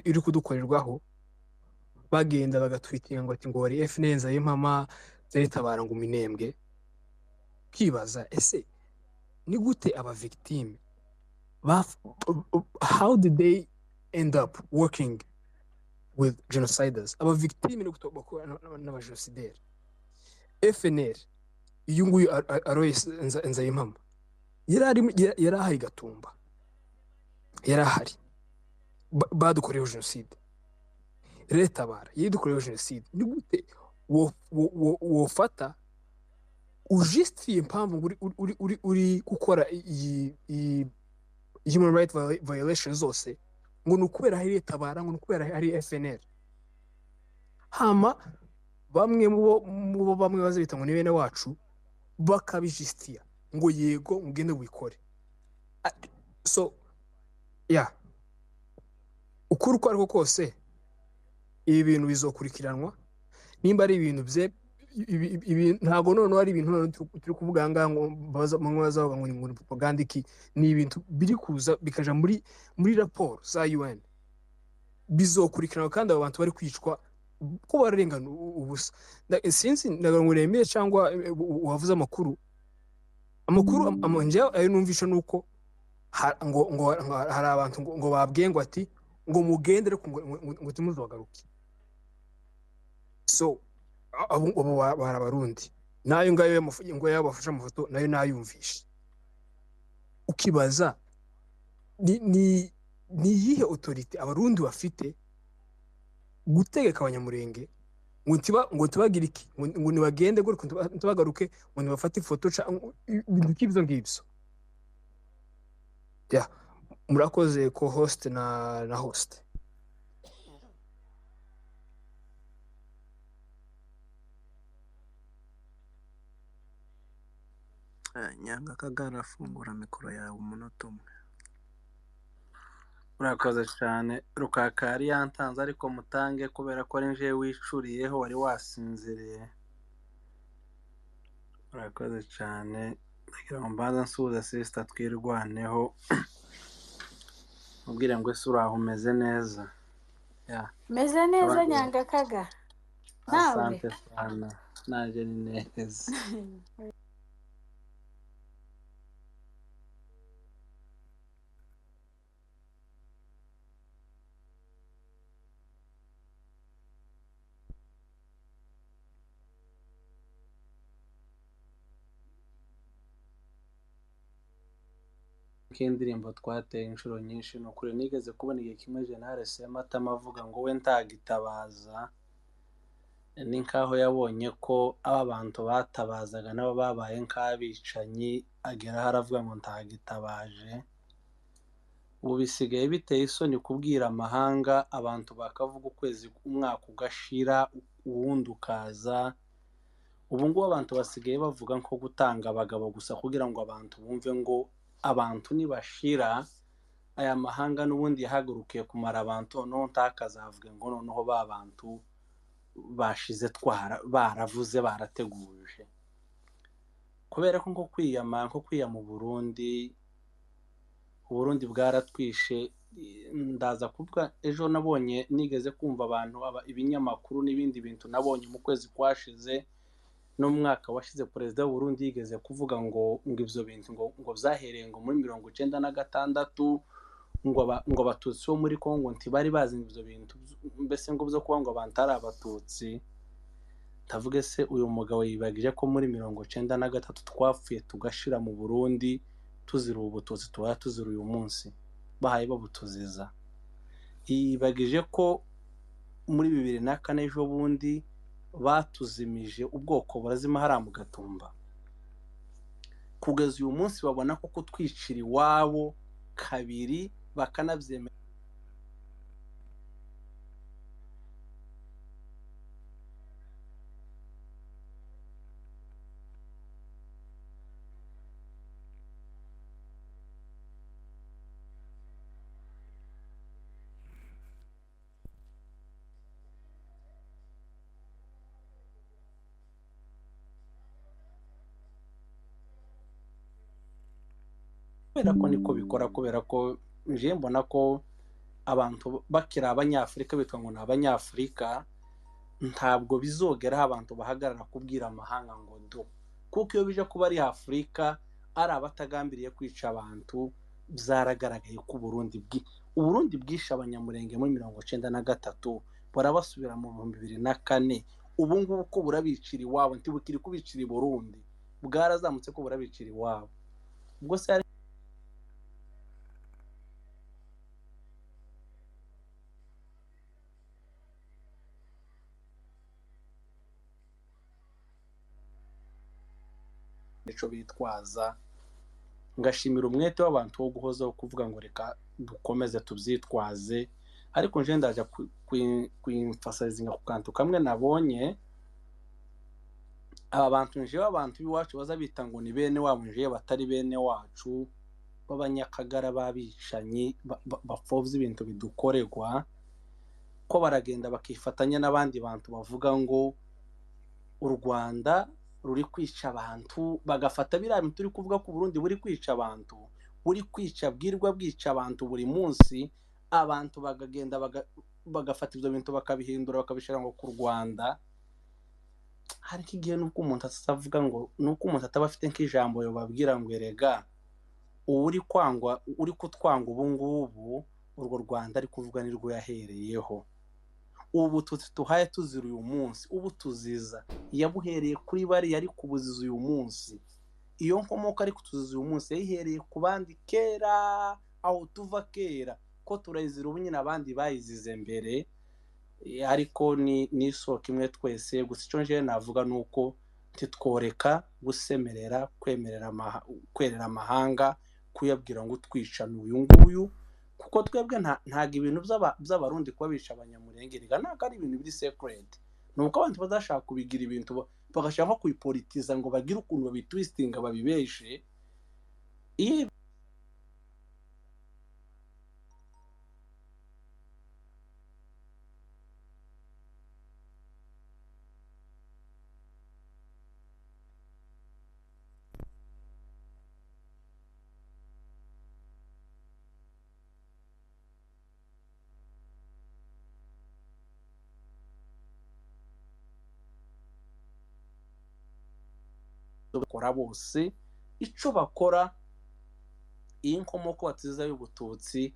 iri kudukorerwaho, bagenda bagatwitinga ngo ati ngo bari FNL Nzayimpama zaritabara ngo Minembwe. Kibaza ese ni gute aba victim how did they end up working with genociders? Aba victim ni kutobakora n'aba genocidaire. FNL uyu nguyu Aloys Nzayimpama yarahari Gatumba, yarahari badukorewe jenoside. Retabara yidukorewe jenoside. Ni gute wofata ujustifiye impamvu uri gukora iyi human right violation zose ngo ni ukubera hari Tabara, ngo ni ukubera hari FNL. Hama bamwe mu bo bamwe bazita ngo ni bene wacu bakabijistia ngo yego ngende wikore. So yeah, ukuri uko ariko kose ibi bintu bizokurikiranwa. Nimba ari ibintu bye ntago none ari ibintu turi kuvuga ngo bazavuga ngo ni propaganda iki, ni ibintu biri kuza bikaja muri raporo za UN, bizokurikiranwa kandi abo bantu bari kwicwa ko bararengana ubusa. Sinzi ndaguremeye cyangwa wavuze amakuru amonje ayo numvisha nuko ngo hari abantu ngo babwiye ngo ati ngo mugendere ngo timuzagaruke. So abo barabarundi nayo ngayo ngo yabafasha amafoto nayo nayumvisha. Ukibaza ni yihe autorité abarundi bafite gutegeka abanyamurenge ngo tibagira iki, ngo nibagende ngo tubagaruke, ngo nibafate ifoto ibintu kibyo ngibyo. Yeah, murakoze ko host na host. Nyanga Kagara afungura mikoro yawe umunota umwe. Urakoze cyane Rukaka yari yantanze ariko mutange kubera ko ari nje wicuriyeho wari wasinziriye. Urakoze cyane, ndagira ngo mbanza nsuhuza sister twirwaneho mubwire ngo ese uraho umeze neza. Yeah. Meze neza Nyanga Kagara. Nawe? Asante sana, naje ni neza. K'indirimbo twateye inshuro nyinshi ni ukuri nigeze kubona igihe kimwe General Sematama avuga ngo we ntagitabaza, ni nkaho yabonye ko aba bantu batabazaga nabo babaye nk'abicanyi, ageraho aravuga ngo ntagitabaje. Ubu bisigaye biteye isoni kubwira amahanga, abantu bakavuga ukwezi umwaka ugashira uwundi ukaza. Ubu ngubu abantu basigaye bavuga nko gutanga abagabo gusa kugira ngo abantu bumve ngo abantu nibashira aya mahanga n'ubundi yahagurukiye kumara abantu, noneho ntakazavuge ngo noneho ba bantu bashize baravuze barateguje. Kubera ko nko kwiyama Uburundi bwaratwishe. Ndaza kuvuga ejo nabonye nigeze kumva abantu ibinyamakuru n'ibindi bintu nabonye mu kwezi kwashize no mwaka washize perezida w'u Burundi yigeze kuvuga ngo ivyo bintu ngo byahereye ngo muri 1996 ngo abatutsi bo muri Kongo ntibari bazi ivyo bintu, mbese ngo byo kuba ngo abantu ari abatutsi. Ndavuga se uyu mugabo yibagije ko muri 1993 twapfuye tugashira mu Burundi tuzira ubututsi tuzira uyu munsi bahaye babutuziza. Yibagije ko muri 2004 ejo bundi batuzimije ubwoko burazima hariya mu Gatumba. Kugeza uyu munsi babona ko kutwicira iwabo kabiri bakanabyemera. Kubera ko niko bikora, kubera ko nje mbona ko abantu bakira abanyafrika bitwa ngo n'abanyafrika, ntabwo bizogera abantu bahagarara kubwira amahanga ngo do, kuko iyo bije kuba ari Afrika ari abatagambiriye kwica abantu. Byaragaragaye ko Uburundi bwishe abanyamurenge muri 1993 barabasubira mu 2004. Ubu ngubu ko burabicira iwabo ntibukiri kubicira i Burundi, bwarazamutse ko burabicira iwabo. Ubwo se ico bitwaza. Ngashimira umwete w'abantu wo guhozaho kuvuga ngo reka dukomeze tubyitwaze, ariko nje ndaje kwimfasaizinga ku kantu kamwe nabonye. Aba bantu njewe abantu b'iwacu baza bita ngo ni bene wabo, njewe batari bene wacu, b'abanyakagara babicanyi bapfobya ibintu bidukorerwa, ko baragenda bakifatanya n'abandi bantu bavuga ngo u Rwanda ruri kwica abantu, bagafata biriya bintu turi kuvuga ko Burundi buri kwica abantu, buri kwica bwirwa bwica abantu buri munsi, abantu bagagenda bagafata ibyo bintu bakabihindura bakabishira ngo ku Rwanda. Hari igihe nuko umuntu atavuga ngo nuko umuntu ataba afite nk'ijambo yo babwira ngo erega uri kwangwa, uri kutwanga ubu ngubu urwo Rwanda ari kuvuga nirwo yahereyeho. Ubu tuhaye tuzira uyu munsi, ubu tuziza yabuhereye kuri bari yari kubuziza uyu munsi. Iyo nkomoko ari kutuziza uyu munsi yayihereye ku bandi kera, aho tuva kera, ko turayizira ubu nyine abandi bayizize mbere. Ariko ni isoko imwe twese. Gusa icyo nje navuga nuko ntitworeka gusemerera kwerera amahanga kuyabwira ngo twicana uyu nguyu, kuko twebwe ntago ibintu by'abarundi kuba bica abanyamurengera ntago ari ibintu biri secret. Nuko abantu bazashaka kubigira ibintu bagashaka kubipolitiza ngo bagire ukuntu babitwistinga babibeshe. bakora bose ico bakora. Iyi nkomoko batiza y'ubututsi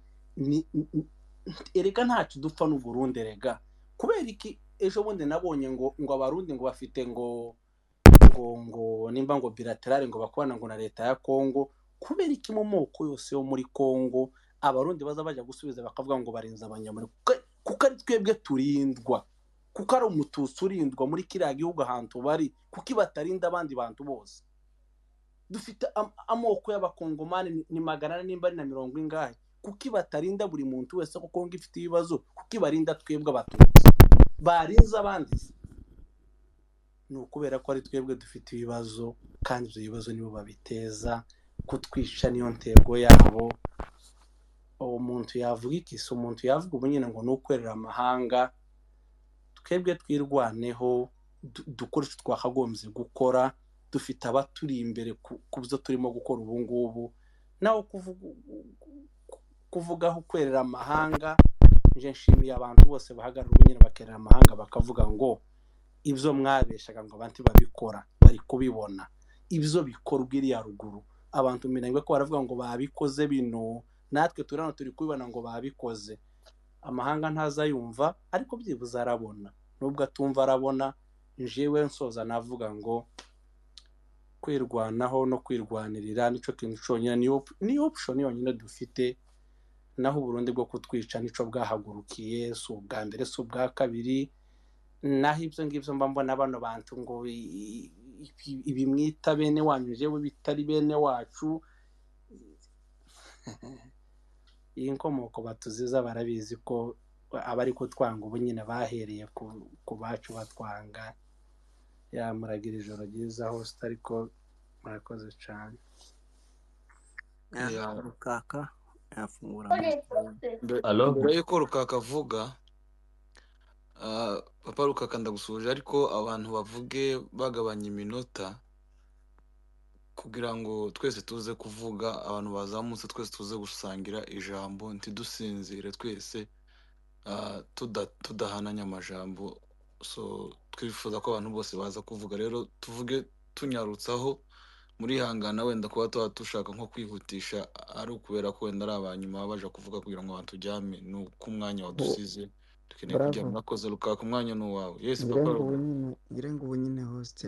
erega ntacyo dupfa n'u Burundi erega. Kubera iki ejo bundi nabonye ngo abarundi ngo bafite ngo nimba ngo bilateral ngo bakwana ngo na leta ya Kongo. Kubera iki mu moko yose yo muri Kongo abarundi baza bajya gusubiza bakavuga ngo barinza abanyamuri, kuko ari twebwe turindwa, kuko ari umututsi urindwa muri kiriya gihugu ahantu bari, kuko batarinda abandi bantu bose. Dufite amoko y'abakongomani ni 100 nimba ari na 70 ingahe, kuko batarinda buri muntu wese ko Kongo ifite ibibazo, kuko barinda twebwe abatutsi barinza abandi. Ni ukubera ko ari twebwe dufite ibibazo, kandi ibyo bibazo nibo babiteza kutwica, niyo ntego yabo. Umuntu yavuga iki? So umuntu yavuga ubu nyine ngo nukwerera amahanga. Twebwe twirwaneho, dukora icyo twakagombye gukora, dufite abaturi imbere ku byo turimo gukora ubu ngubu. Naho kuvugaho kwerera amahanga, nje nshimiye abantu bose bahagarara ubu nyine bakerera amahanga bakavuga ngo ibyo mwabeshaga ngo abantu babikora bari kubibona, ibyo bikorwa iriya ruguru. Abantu minangwe ko baravuga ngo babikoze bino, natwe turano turi kubibona ngo babikoze. Amahanga ntazayumva, ariko byibuze arabona. Nubwo atumva arabona. Njewe nsoza navuga ngo kwirwanaho no kwirwanirira nico kintu cyonyine ni option yonyine dufite. Naho Burundi bwo kutwica nico bwahagurukiye, si ubwa mbere si ubwa kabiri. Naho ibyo ngibyo mba mbona bano bantu ngo ibi mwita bene wanyu jewe bitari bene wacu. Iyi nkomoko batuziza barabizi ko abari kutwanga ubu nyine bahereye ku bacu batwanga. Muragira ijoro ryiza hose, ariko murakoze cyane. Rukaka yafungura. Mbere yuko Rukaka avuga, papa Rukaka ndagusuje, ariko abantu bavuge bagabanya iminota kugira ngo twese tuze kuvuga, abantu bazamutse twese tuze gusangira ijambo, ntidusinzire twese tudahananya amajambo. So twifuza ko abantu bose baza kuvuga, rero tuvuge tunyarutsaho. Muri hangana wenda kuba tuba dushaka nko kwihutisha, ari ukubera ko wenda ari abanyuma baje kuvuga kugira ngo abantu tujyame, nuko umwanya wadusize dukeneye kujya. Murakoze Rukaka, umwanya ni uwawe. Yes papa. Ngire ngo nyine host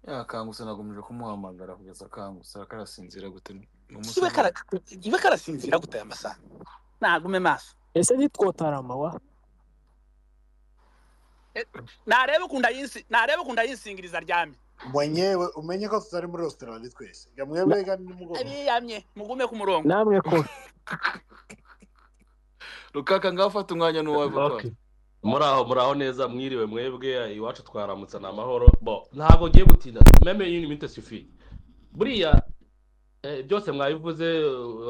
yakangutse nagumije kumuhamagara kugeza akangutse. Akarasinzira gute? Iwe karasinzira gute aya masaha? Nagume maso. Ese nitwotarama wa narebe kunda yinsingiriza ryami. mwenyewe umenye ko tutari muri Australia twese gamwebwe gani nimugomba abiyamye mugume ku murongo namwe ko Rukaka ngafata umwanya n'uwawe papa. Okay. Muraho neza mwiriwe mwebwe iwacu twaramutse na amahoro. Bo ntabwo giye gutinda. Meme une minute suffit. Buriya byose mwabivuze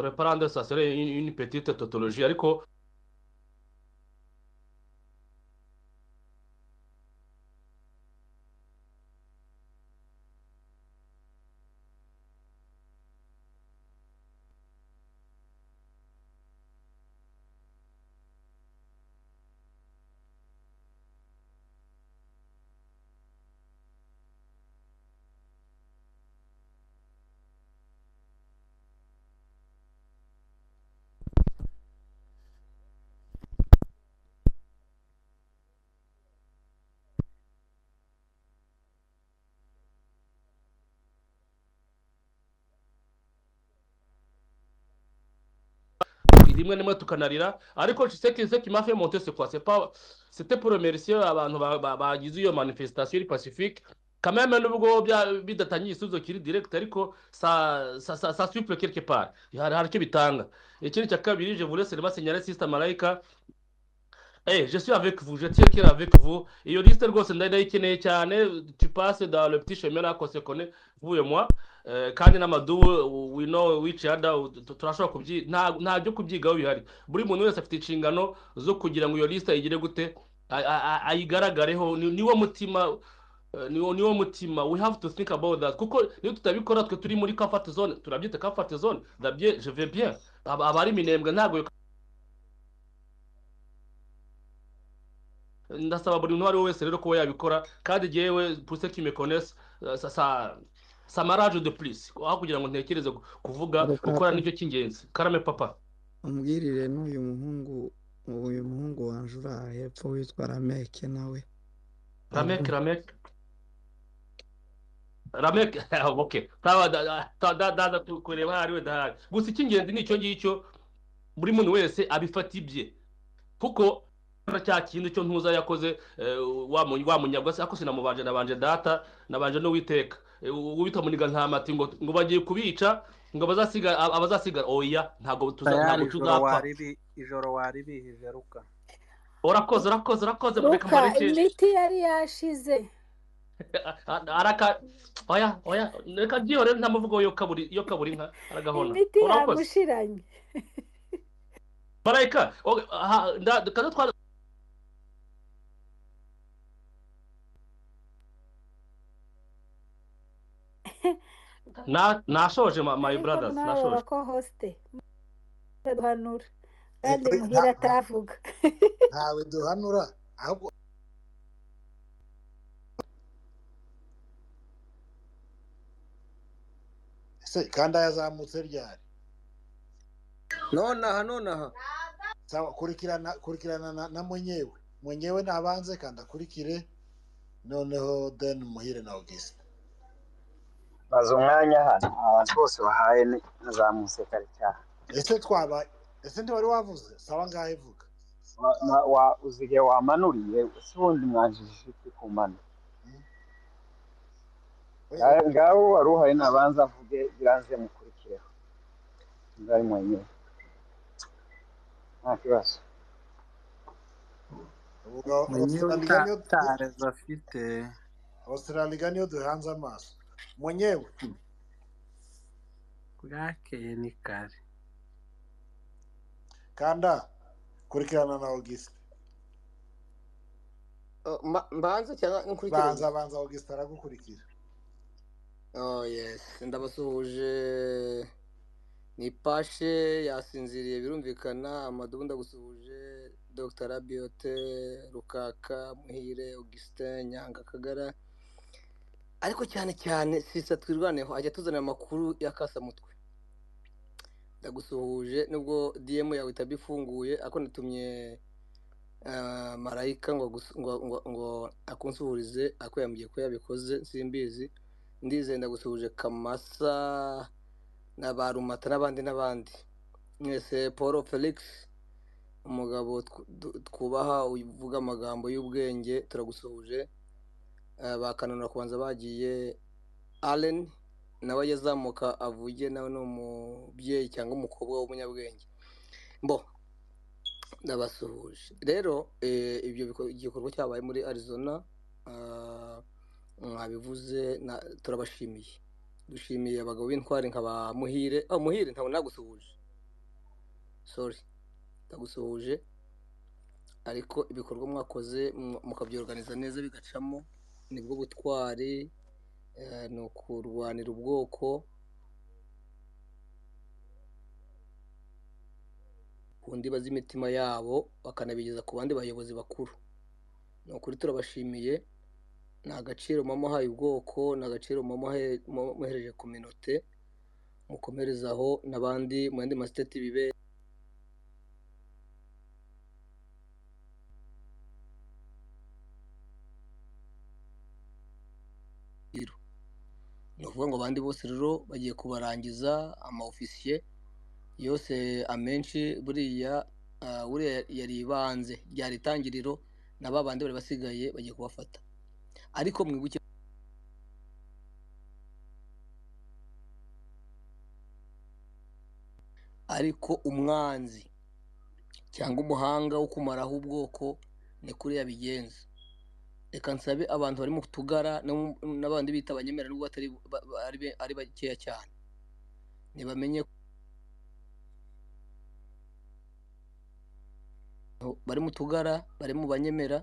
reparande ça serait une petite tautologie ariko rimwe nimwe tukanarira ariko je sais que ce qui m'a fait monter c'est quoi c'était pour remercier abantu bagize iyo manifestation pacifique quand même nubwo bidatangiye isuzo kiri direct ariko ça souffle quelque part hari cyo bitanga ikindi cya kabiri je voulais seulement signaler Sister Malaika. Je suis avec vous, je tiens qu'il est avec vous. Et au disque rwose ndayikeneye cyane, tu passes dans le petit chemin là qu'on se connaît, vous et moi. Kandi n'amadu we know which other turashobora nta byo kubyigaho bihari. Buri muntu wese afite inshingano zo kugira ngo iyo liste igire gute ayigaragareho niwo mutima niwo mutima. We have to think about that kuko niyo tutabikora twe turi muri comfort zone, turabyita comfort zone. Dabye je vais bien. Abari minembwe ntago ndasaba buri muntu wari wese rero kuba yabikora kandi jewe pour ceux qui me connaissent ça m'arrange de plus aho kugira ngo ntekereze kuvuga gukora nicyo cy'ingenzi. Karame papa umbwirire n'uyu muhungu wanje uri aha hepfo witwa Rameke nawe Ramek okay da kureba hariwe dahari gusa icy'ingenzi nicyo ngicyo buri muntu wese abifata ibye kuko cya kintu cyo ntuza yakoze wa munyagwa se ako sinamubanje nabanje data nabanje no witeka ubita muniga nta mati ngo bagiye kubica ngo abazasiga oya ntago tuzapfa ijoro wari bihije ruka urakoze reka mbareke imiti yari yashize araka oya reka gihore ntamuvugo yo kaburi nka aragahona imiti yamushiranye Malaika kaza twa nashoje my brothers nashoje ko hoste duhanura kandi muhira atavuga ntawe duhanura ahubwo se kandi yazamutse ryari nonaha sawa kurikirana na mwenyewe nabanze kandi akurikire noneho then muhire na August bazo umwanya hano abantu bose bahaye nazamutse kare cyane ese ndi wari wavuze sawa ngahe vuga wa uzige wamanuriye sibundi mwanjije kumana ngaho waruhaye nabanza mvuge biranze mukurikireho ngari mwenyewe kibazo Australia niyo duhanze amaso mwenyewe bwakeye ni kare kanda kurikirana na August mbanza cyangwa nkurikirana banza August aragukurikira. Yes ndabasuhuje ni Pashe yasinziriye birumvikana Amadou ndagusuhuje Dr Rabiote Rukaka Muhire Augustin Nyanga Kagara ariko cyane sisa twirwaneho ajya tuzana amakuru y'akasamutwe ndagusuhuje nubwo DM yawe itabifunguye ako natumye Malaika ngo akunsuhurize ako yambwiye ko yabikoze simbizi ndize ndagusuhuje Kamasa n'abarumata n'abandi mwese Paul Felix umugabo twubaha uvuga amagambo y'ubwenge turagusuhuje bakananura kubanza bagiye Allen nawe yazamuka avuye nawe ni umubyeyi cyangwa umukobwa w'umunyabwenge mbo ndabasuhuje rero ibyo igikorwa cyabaye muri Arizona mwabivuze turabashimiye dushimiye abagabo b'intwari nka ba Muhire Muhire ntabwo nagusuhuje sorry ndagusuhuje ariko ibikorwa mwakoze mukabyorganiza neza bigacamo nibwo butwari ni ukurwanira ubwoko undi bazi imitima yabo bakanabigeza ku bandi bayobozi bakuru ni ukuri turabashimiye ni agaciro mwamuhaye ubwoko ni agaciro mwamuhereje ku minote mukomerezaho n'abandi mu yandi masiteti bibe ni ukuvuga ngo abandi bose rero bagiye kubarangiza amaofisiye yose amenshi buriya yari ibanze ryari itangiriro na ba bandi bari basigaye bagiye kubafata ariko mwibuke ariko umwanzi cyangwa umuhanga wo kumaraho ubwoko ni kuri yabigenza reka nsabe abantu bari mu tugara n'abandi bita abanyemera nubwo ari bakeya cyane ntibamenye bari mu tugara bari mu banyemera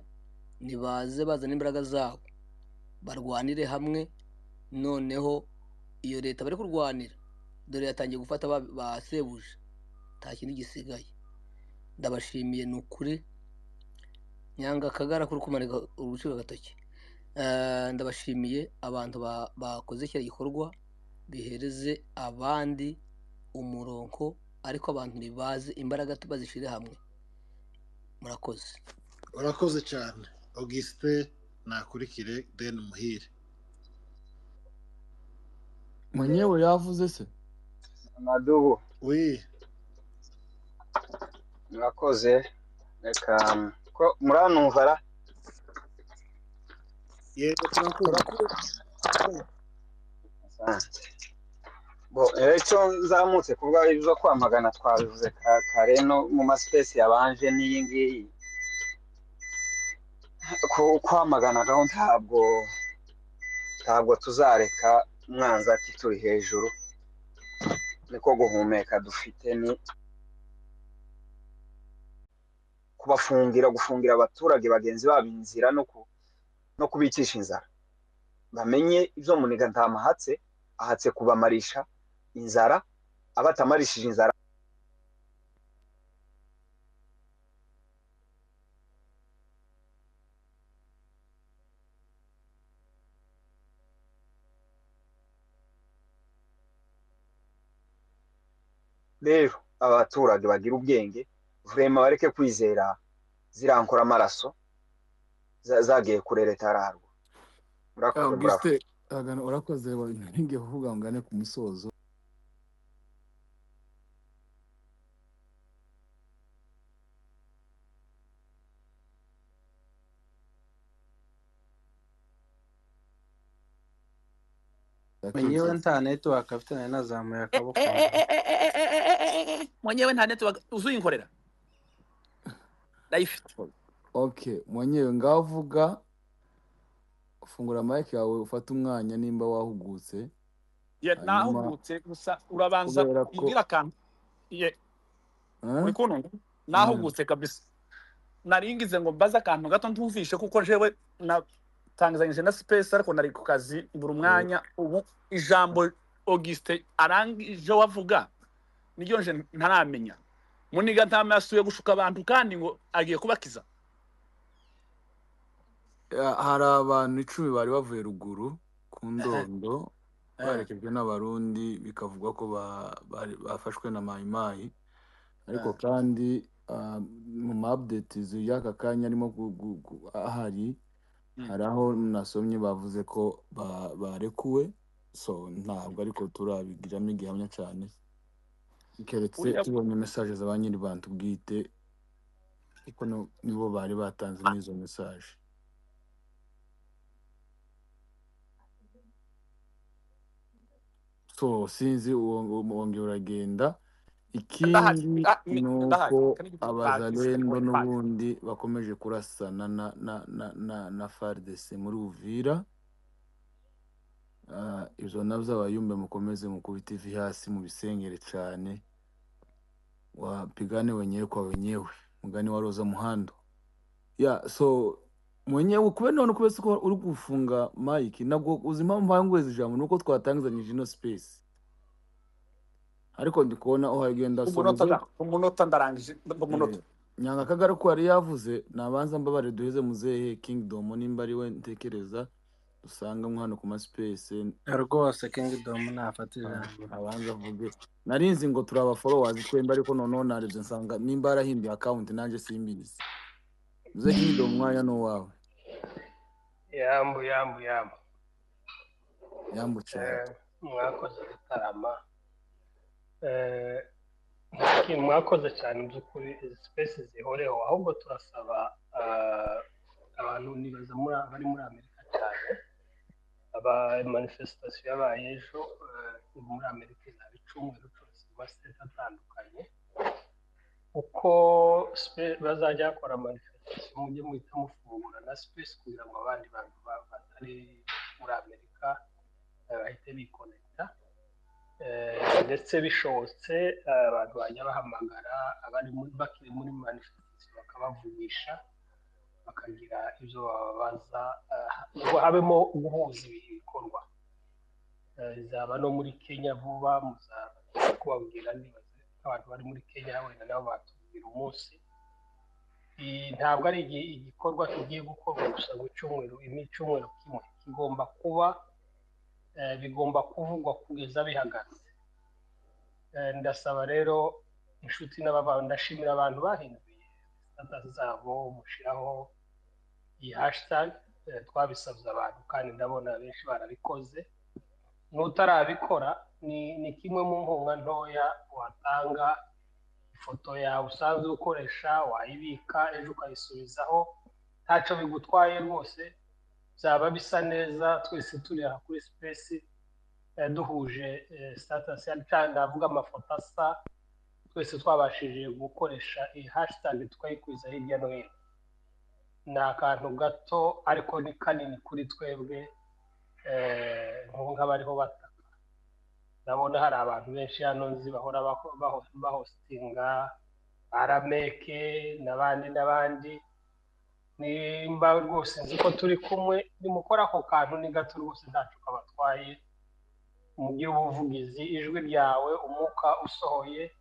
nibaze bazana imbaraga zabo barwanire hamwe noneho iyo leta bari kurwanira dore yatangiye gufata ba sebuje nta kindi gisigaye ndabashimiye ni ukuri nyanga akagara kuri kumanika uruciro gatoki ndabashimiye abantu bakoze iki gikorwa bihereze abandi umurongo ariko abantu nibaze imbaraga tubazishire hamwe murakoze urakoze cyane Auguste nakurikire Ben Muhire mwenyewe yavuze se Madubu oui murakoze reka ko muranumvara yego turakumva bo icyo nzamutse kuvuga ibyo kwamagana twabivuze kare no mu maspace yabanje n'iyi ngiyi kwamagana gaho ntabwo tuzareka umwanzi ati turi hejuru niko guhumeka dufite ni gufungira abaturage bagenzi babo inzira no kubicisha inzara bamenye ibyo muniga ntamahatse ahatse kubamarisha inzara abatamarishije inzara rero abaturage bagira ubwenge vrema bareke kwizera zirankora amaraso zagiye kure leta yararwo Auguste urakoze ngiye kuvuga ngane ku musozo mwenyewe nta network afite nari nazamuye akaboko mwenyewe nta network uzuyinkorera ndayifite okay mwenyewe ngavuga ufungura mic yawe ufata umwanya nimba wahugutse nahugutse gusa urabanza igira akantu uri kuntu nahugutse kabisa naringize ngo mbaze akantu gato ntumvishe kuko jewe natangizanyije na space ariko nari ku kazi buri umwanya ubu ijambo Auguste arangije wavuga niryo nje ntaramenya muniga ntamasuye gushuka abantu kandi ngo agiye kubakiza hari abantu 10 bari bavuye ruguru ku ndondo barekejwe n'abarundi bikavugwa ko bafashwe na mayimayi ariko kandi mu updates y'aka kanya arimo ahari haraho nasomye bavuze ko barekuwe so ntabwo ariko turabigiramo igihamya cyane keretse tubonye message z'abanyiri bantu bwite ariko nibo bari batanze n'izo message so sinzi wongera uragenda ikindi nuko abazalendo n'ubundi bakomeje kurasana na FARDC muri Uvira. Izo navyo abayumbe mukomeze mukubita ivi hasi mu bisengere cyane, wapigane wenyewe kwa wenyewe, mugani wa Roza Muhando. So mwenyewe kubera none kubese ko uri gufunga mic nabwo uzima mpangweze ijambo nuko twatangizanyije no space, ariko ndikubona aho hagenda umunota ndarangije umunota Nyanga Kagara ko yari yavuze nabanza mbabare duheze muzehe Kingdom nimba ari we ntekereza dusanga hano ku space rwose Kingdom nafata ijambo abanza vuge. Narinzi ngo turaba followers twemba ariko none narebye nsanga nimba arahinduye account nanje simbizi. Muzehe Kingdom mwanya no wawe. Yambu cyane. Mwakoze gutarama. Mwakoze cyane by'ukuri izi space zihoreho, ahubwo turasaba abantu nibaza bari muri Amerika cyane, aba manifestation yabaye ejo muri Amerika izaba icumweru cyose mu mastate atandukanye, uko bazajya bakora manifestation mujye muhita mufungura na space kugira ngo abandi bantu batari muri Amerika bahite bikonekta, ndetse bishobotse abantu bajya bahamagara abari bakiri muri manifestation bakabavugisha bakagira ibyo bababaza, ngo habemo guhuza ibikorwa. Izaba no muri Kenya vuba, muza kubabwira niba abantu bari muri Kenya wenda nabo batubwira umunsi. Ntabwo ari igikorwa kigiye gukorwa gusa ngo icyumweru kimwe kigomba kuba bigomba kuvugwa kugeza bihagaze. Ndasaba rero inshuti n'abavandimwe, ndashimira abantu bahinduye status zabo mushiraho iyi hashtag, twabisabye abantu kandi ndabona benshi barabikoze. Nutarabikora ni kimwe mu nkunga ntoya watanga, ifoto yawe usanzwe ukoresha wayibika ejo ukayisubizaho, ntacyo bigutwaye rwose, byaba bisa neza twese turi aha kuri space duhuje status cyane ndavuga amafoto asa, twese twabashije gukoresha iyi hashtag tukayikwiza hirya no hino. Ni akantu gato ariko ni kanini kuri twebwe nk'abariho bataka. Ndabona hari abantu benshi hano nzi bahora bahostinga Arameke n'abandi, nimba rwose nzi ko turi kumwe, nimukora ako kantu ni gato rwose ntacyo kabatwaye, mugire ubuvugizi, ijwi ryawe umwuka usohoye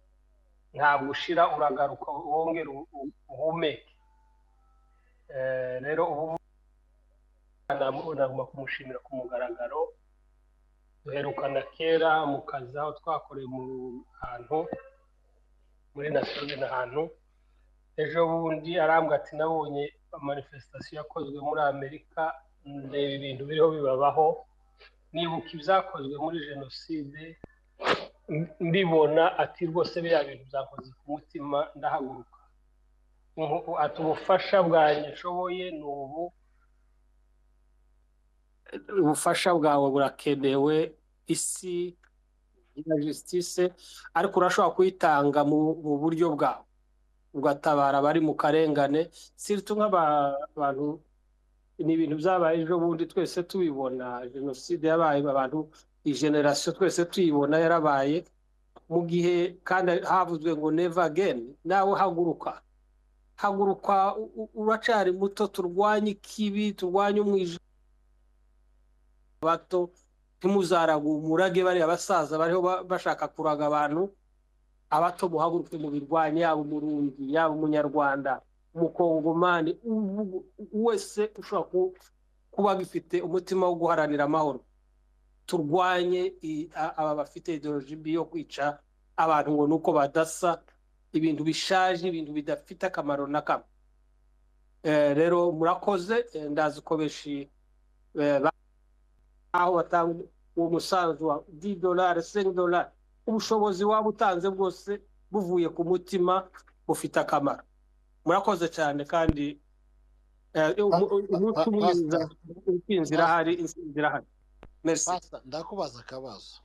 ntabwo ushira, uragaruka wongera uhumeke. Rero ubu nagomba kumushimira ku mugaragaro, duherukana kera mu kazi aho twakoreye mu hantu muri National ahantu, ejo bundi arambwa ati nabonye manifestation yakozwe muri Amerika, ndeba ibintu biriho bibabaho, nibuka ibyakozwe muri jenoside, mbibona ati rwose biriya bintu byakoze ku mutima, ndahaguruka. Ati ubufasha bwanjye nshoboye ni ubu, ubufasha bwawe burakenewe, isi ya justice, ariko urashobora kuyitanga mu buryo bwawe ugatabara abari mu karengane. Sirtu nk'abantu, ni ibintu byabaye ejo bundi twese tubibona, jenoside yabaye, abantu igeneration twese tuyibona yarabaye mu gihe, kandi havuzwe ngo never again. Nawe haguruka, uracari muto, turwanye ikibi, turwanye umwijima. Bato ntimuzaraga umurage bari abasaza bariho bashaka kuraga abantu, abato muhaguruke mu birwanye, yaba umurundi yaba umunyarwanda umukongomani wese ushobora kuba gifite umutima wo guharanira amahoro. Turwanye aba bafite ideology mbi yo kwica abantu ngo nuko badasa, ibintu bishaje, ibintu bidafite akamaro na kamwe. Rero murakoze, ndazi ko beshi aho batanga uwo musanzu wa $10 $5, ubushobozi waba utanze bwose buvuye ku mutima bufite akamaro. Murakoze cyane kandi umunsi mwiza, inzira hari. Merci. Ndakubaza akabazo.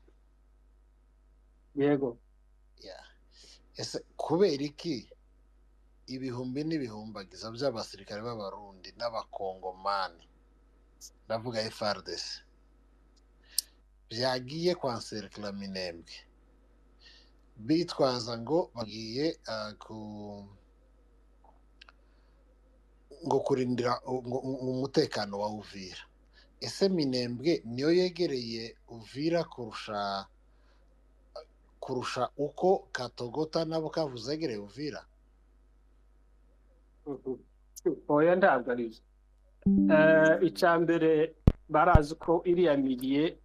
yego ese kubera iki ibihumbi n'ibihumbagiza by'abasirikare b'abarundi n'abakongomani ndavuga FARDC byagiye kwanserikira Minembwe bitwaza ngo bagiye ngo kurindira umutekano wa Uvira. Ese Minembwe niyo yegereye Uvira kurusha uko Katogota nabo kavuze yegereye Uvira? oya ntabwo ari byo. Icya mbere barazi ko iriya miliye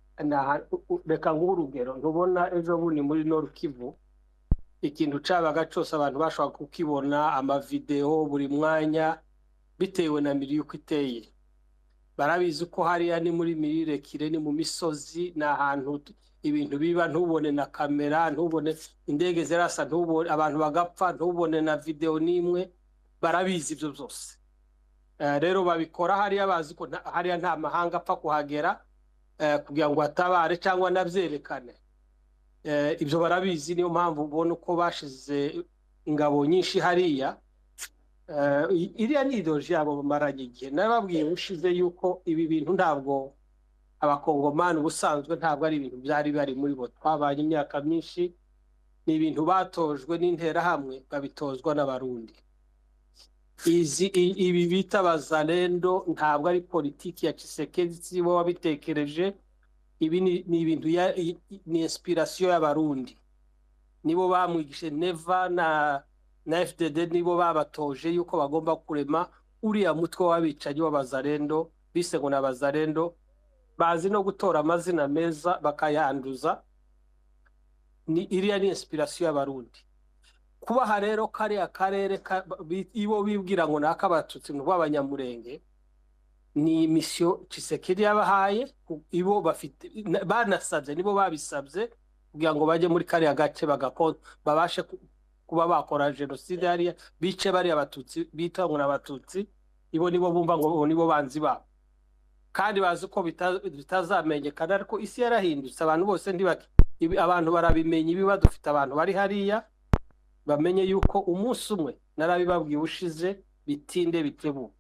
reka nguhe urugero, ntubona ejo bundi muri Nord Kivu ikintu cyabaga cyose abantu bashobora kukibona amavideo buri mwanya bitewe na miliye uko iteye. Barabizi ko hariya ni muri milire kire, ni mu misozi, ni ahantu ibintu biba ntubone na kamera, ntubone indege zirasa, ntubone abantu bagapfa, ntubone na video n'imwe. Barabizi ibyo byose. Rero babikora hariya bazi ko hariya nta mahanga apfa kuhagera kugira ngo atabare cyangwa nabyerekane. Ibyo barabizi, niyo mpamvu ubona uko bashize ingabo nyinshi hariya. Iriya ni ideoloji yabo bamaranye igihe. Nababwiye ushize yuko ibi bintu ntabwo abakongomani ubusanzwe ntabwo ari ibintu byari bari muri bo. Twabanye imyaka myinshi, ni ibintu batojwe n'interahamwe babitozwa n'abarundi. Ibi bita bazalendo ntabwo ari politiki ya Tshisekedi bo wabitekereje. Ibi ni ibintu ni inspiration y'abarundi, nibo bamwigishe Neva na FDD, nibo babatoje yuko bagomba kurema uriya mutwe w'abicanyi w'abazalendo. Bise ngo n'abazalendo, bazi no gutora amazina meza bakayanduza. Iriya ni inspiration y'abarundi. Kubaha rero kariya karere ibo bibwira ngo nakabatutsi n'abanyamurenge, ni mission Tshisekedi yabahaye. Ibo bafite banasabye, nibo babisabye kugira ngo baje muri kariya gace babashe kuba bakora genocide hariya, bice bari abatutsi bita ngo n'abatutsi. Ibo nibo bumva ngo nibo banzi babo, kandi bazi ko bitazamenyekana. Ariko isi yarahindutse, abantu bose abantu barabimenye. Ibi badufite abantu bari hariya bamenye yuko umunsi umwe, narabibabwiye ushize, bitinde bitebu,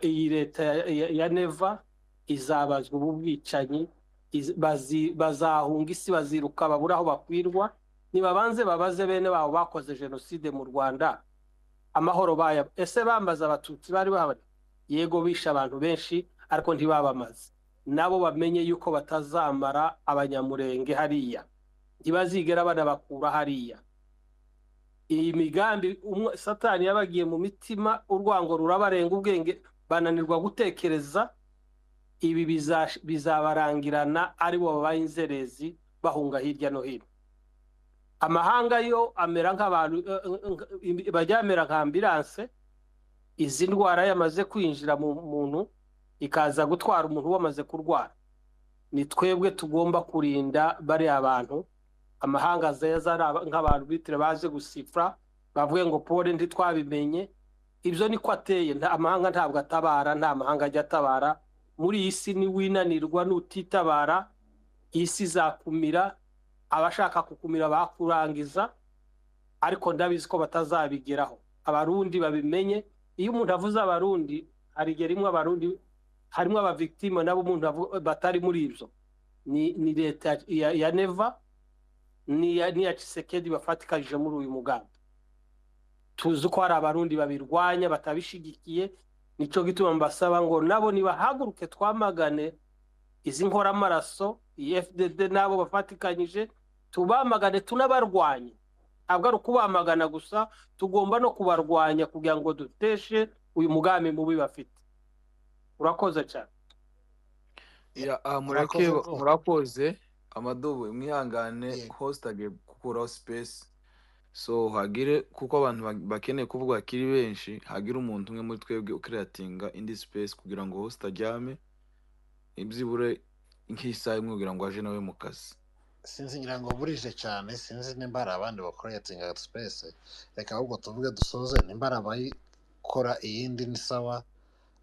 iyi leta ya Neva izabazwa ubu bwicanyi. Bazahunga isi, baziruka babura aho bakwirwa. Nibabanze babaze bene babo bakoze genocide mu Rwanda amahoro baya. Ese bambaza abatutsi bari bahari? Yego, bisha abantu benshi, ariko ntibabamaze. Nabo bamenye yuko batazamara abanyamurenge hariya, ntibazigera banabakura hariya. Iyi migambi Satani yabagiye mu mitima, urwango rurabarenga ubwenge, bananirwa gutekereza. Ibi bizabarangirana ari bo babaye inzerezi bahunga hirya no hino. Amahanga yo amera nk'abantu bajyamera nka ambulance. Izi ndwara yamaze kwinjira mu muntu ikaza gutwara umuntu wamaze kurwara. Ni twebwe tugomba kurinda bari abantu. Amahanga zeza nk'abantu bitire baje gusifra bavuye ngo pole ntitwabimenye. Ibyo niko ateye. Amahanga ntabwo atabara, nta mahanga ajya atabara. Muri iyi si ni winanirwa n'utitabara, isi zakumira. Abashaka kukumira bakurangiza, ariko ndabizi ko batazabigeraho. Abarundi babimenye. Iyo umuntu avuze abarundi, harigera rimwe abarundi harimo abavictime nabo umuntu batari muri ibyo. Ni leta ya Neva ni ya Tshisekedi bafatikanyije muri uyu mugambi. Tuzi ko hari abarundi babirwanya batabishigikiye. Nico gituma mbasaba ngo nabo nibahaguruke twamagane izi nkora amaraso, FDD nabo bafatikanyije, tubamagane tunabarwanye. Ntabwo ari ukubamagana gusa, tugomba no kubarwanya kugira ngo duteshe uyu mugambi mubi bafite. Urakoze cyane. Murakoze Amadobo, mwihangane host agiye gukuraho space, so hagire kuko abantu bakeneye kuvuga kiri benshi, hagire umuntu umwe muri twebwe ukreatinga indi space kugira ngo host ajyame ibyibure nk'isaha imwe kugira ngo aje nawe mu kazi. Sinzi ngira ngo burije cyane, sinzi nimba hari abandi bakreatinga space. Reka ahubwo tuvuge dusoze, nimba hari abayikora iyindi ni sawa,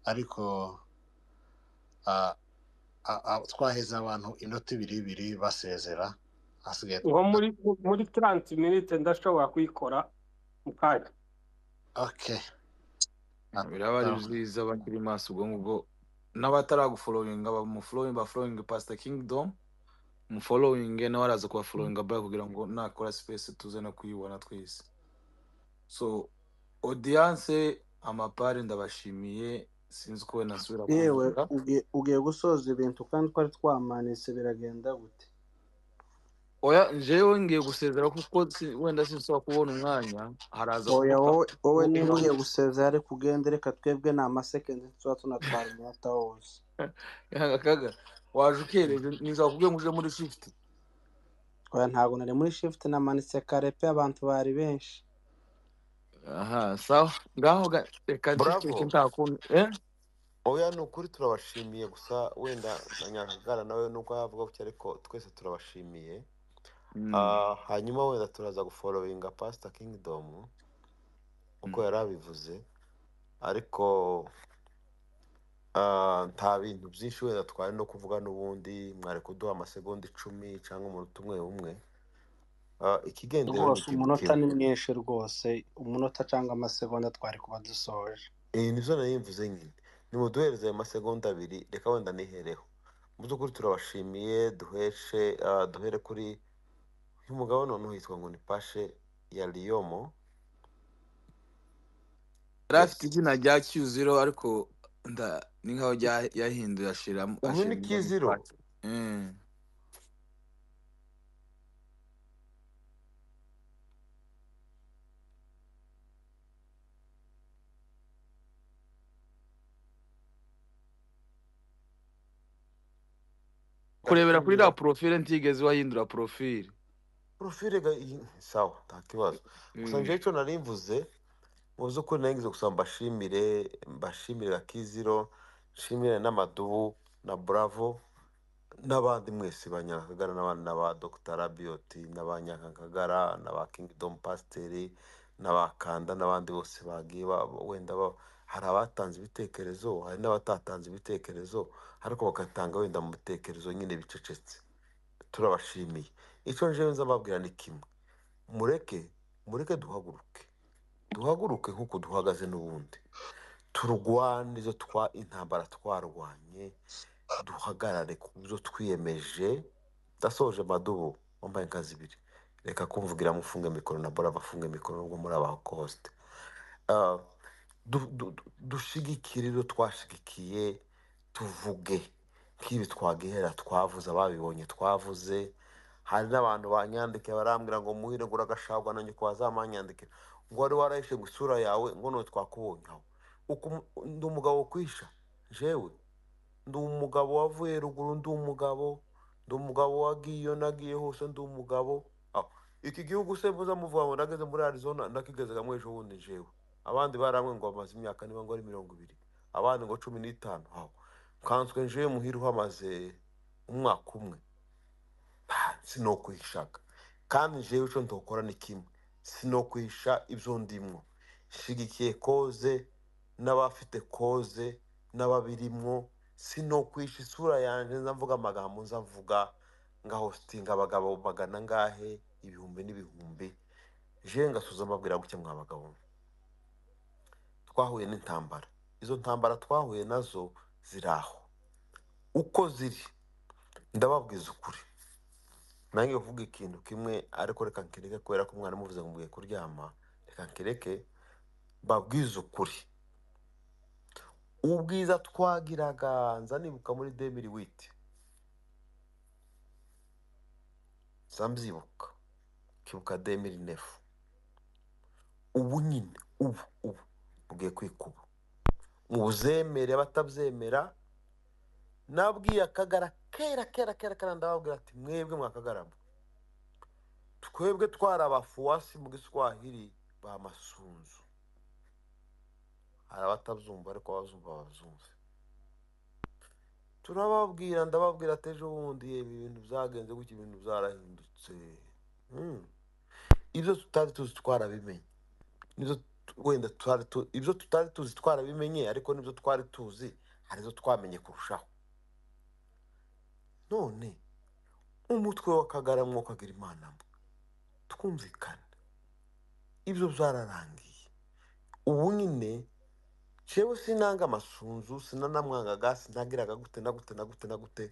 ariko twaheza abantu inoti ibiri basezera, hasigaye ngo muri 30 minutes ndashobora kuyikora mukanya. okay biraba ari byiza bakiri maso ubwo ngubwo n'abataragufollowinga bamufollowing Pastor Kingdom mufollowing nawe araza kuba following back kugira ngo nakora space tuze no kuyibona twese. So audience amapare ndabashimiye sinzi ko nasubira yewe kuvuga. ugiye gusoza ibintu kandi twari twamanitse biragenda gute? Oya njewe ngiye gusezera kuko wenda sinsoba kubona umwanya haraza Oya kuvuka wowe niba ugiye gusezera ariko ugende, reka twebwe ni amasekendi tuba tunatwara umunota wose. kaga waje ukereje nizakubwiye ngo uje muri shift. Oya ntabwo nari muri shift, namanitse kare pe abantu bari benshi. Aha sawa ngaho reka Bravo. ntakunda oya ni ukuri turabashimiye gusa wenda na Nyakagara nawe nuko yavuga gutya ariko twese turabashimiye. Hanyuma wenda turaza gufollowinga Pastor Kingdom uko yarabivuze ariko nta bintu byinshi wenda twari no kuvuga n'ubundi mwari kuduha amasegonda 10 cyangwa umunota umwe ikigendera rwose umunota ni mwinshi rwose, umunota cyangwa amasegonda twari kuba dusoje. nizo nayimvuze nyine nimuduhereze ayo masegonda 2 reka wenda nihereho. Mu by'ukuri turabashimiye duhere kuri uyu mugabo noneho yitwa ngo ni Pashe ya Liyomo rafite izina rya Q0 ariko ni nkaho yahinduye ashiramo ubu ni Q0 kurebera kuri la profile ntigeze wahindura profile sawa nta kibazo gusa nje cyo nari mvuze mu by'ukuri nagize gusa mbashimire Q0 nshimire n'Amadubu na Bravo n'abandi mwese banyakagara n'abandi n'aba Dr. Rabiot n'abanyakagara n'aba Kingdom Pastor n'abakanda n'abandi bose bagiye wenda hari abatanze ibitekerezo hari n'abatatanze ibitekerezo ariko bakatanga wenda mu bitekerezo nyine bicecetse. Turabashimiye. Icyo nje nza mbabwira ni kimwe, mureke duhaguruke nk'uko duhagaze n'ubundi turwane izo intambara twarwanye, duhagarare ku byo twiyemeje. Dasoje Madubu wambaye inka 2 reka kumvugira mufunge mikoro na Bravo afunge mikoro nubwo muri aba host dushigikire ibyo twashigikiye, tuvuge nk'ibi twagihera twavuze ababibonye twavuze. Hari n'abantu banyandike barambwira ngo muhire gura agashagwa nanjye ko bazamanyandike ngo wari warahishe gusura yawe ngo none twakubonye aho ndi umugabo kwisha jewe ndi umugabo wavuye ruguru ndi umugabo wagiye nagiye hose ndi umugabo. Iki gihugu se muza muvuga ngo ndageze muri Arizona ndakigeze gamwe ejo bundi jewe abandi baramwe ngo bamaze imyaka niba ngo ari 20 abandi ngo 15 kanswe nje muhira uhamaze umwaka umwe sinokwishaga kandi jewe cyo ndokora ni kimwe sinokwisha ibyo ndimwo shigikiye koze n'abafite koze n'ababirimwo sinokwisha isura yanje nzavuga amagambo nzavuga ngaho stinga abagabo bagana ngahe ibihumbi n'ibihumbi je ngasuza mbabwira gutya mwabagabo twahuye n'intambara. Izo ntambara twahuye nazo ziraho uko ziri ndababwiza ukuri nange uvuga ikintu kimwe ariko reka nkireke kubera ko umwana muvuze ngo mbuye kuryama reka nkireke babwiza ukuri. Ubwiza twagiraga nza nibuka muri 2008 samzibuka kibuka 2009 ubu nyine ubu ugiye kwikuba muzemere batabyemera. Nabwiye Akagara kera ndababwira ati mwebwe mwakagarama twebwe twarabafuwasi mu Giswahili ba masunzu. Hari abatabyumva ariko bazumve turababwira ndababwira ati ejo bundi ibintu byagenze gutya ibintu byarahindutse. Ibyo tutari tuzi twarabimenye nizo wenda ibyo tutari tuzi twarabimenye ariko nibyo twari tuzi harizo twamenye kurushaho. None umutwe w'akagaramwo kagira imana mwe twumvikane ibyo byararangiye ubu nyine jewe sinanga amasunzu sinanamwangaga sinagiraga gute na gute na gute na gute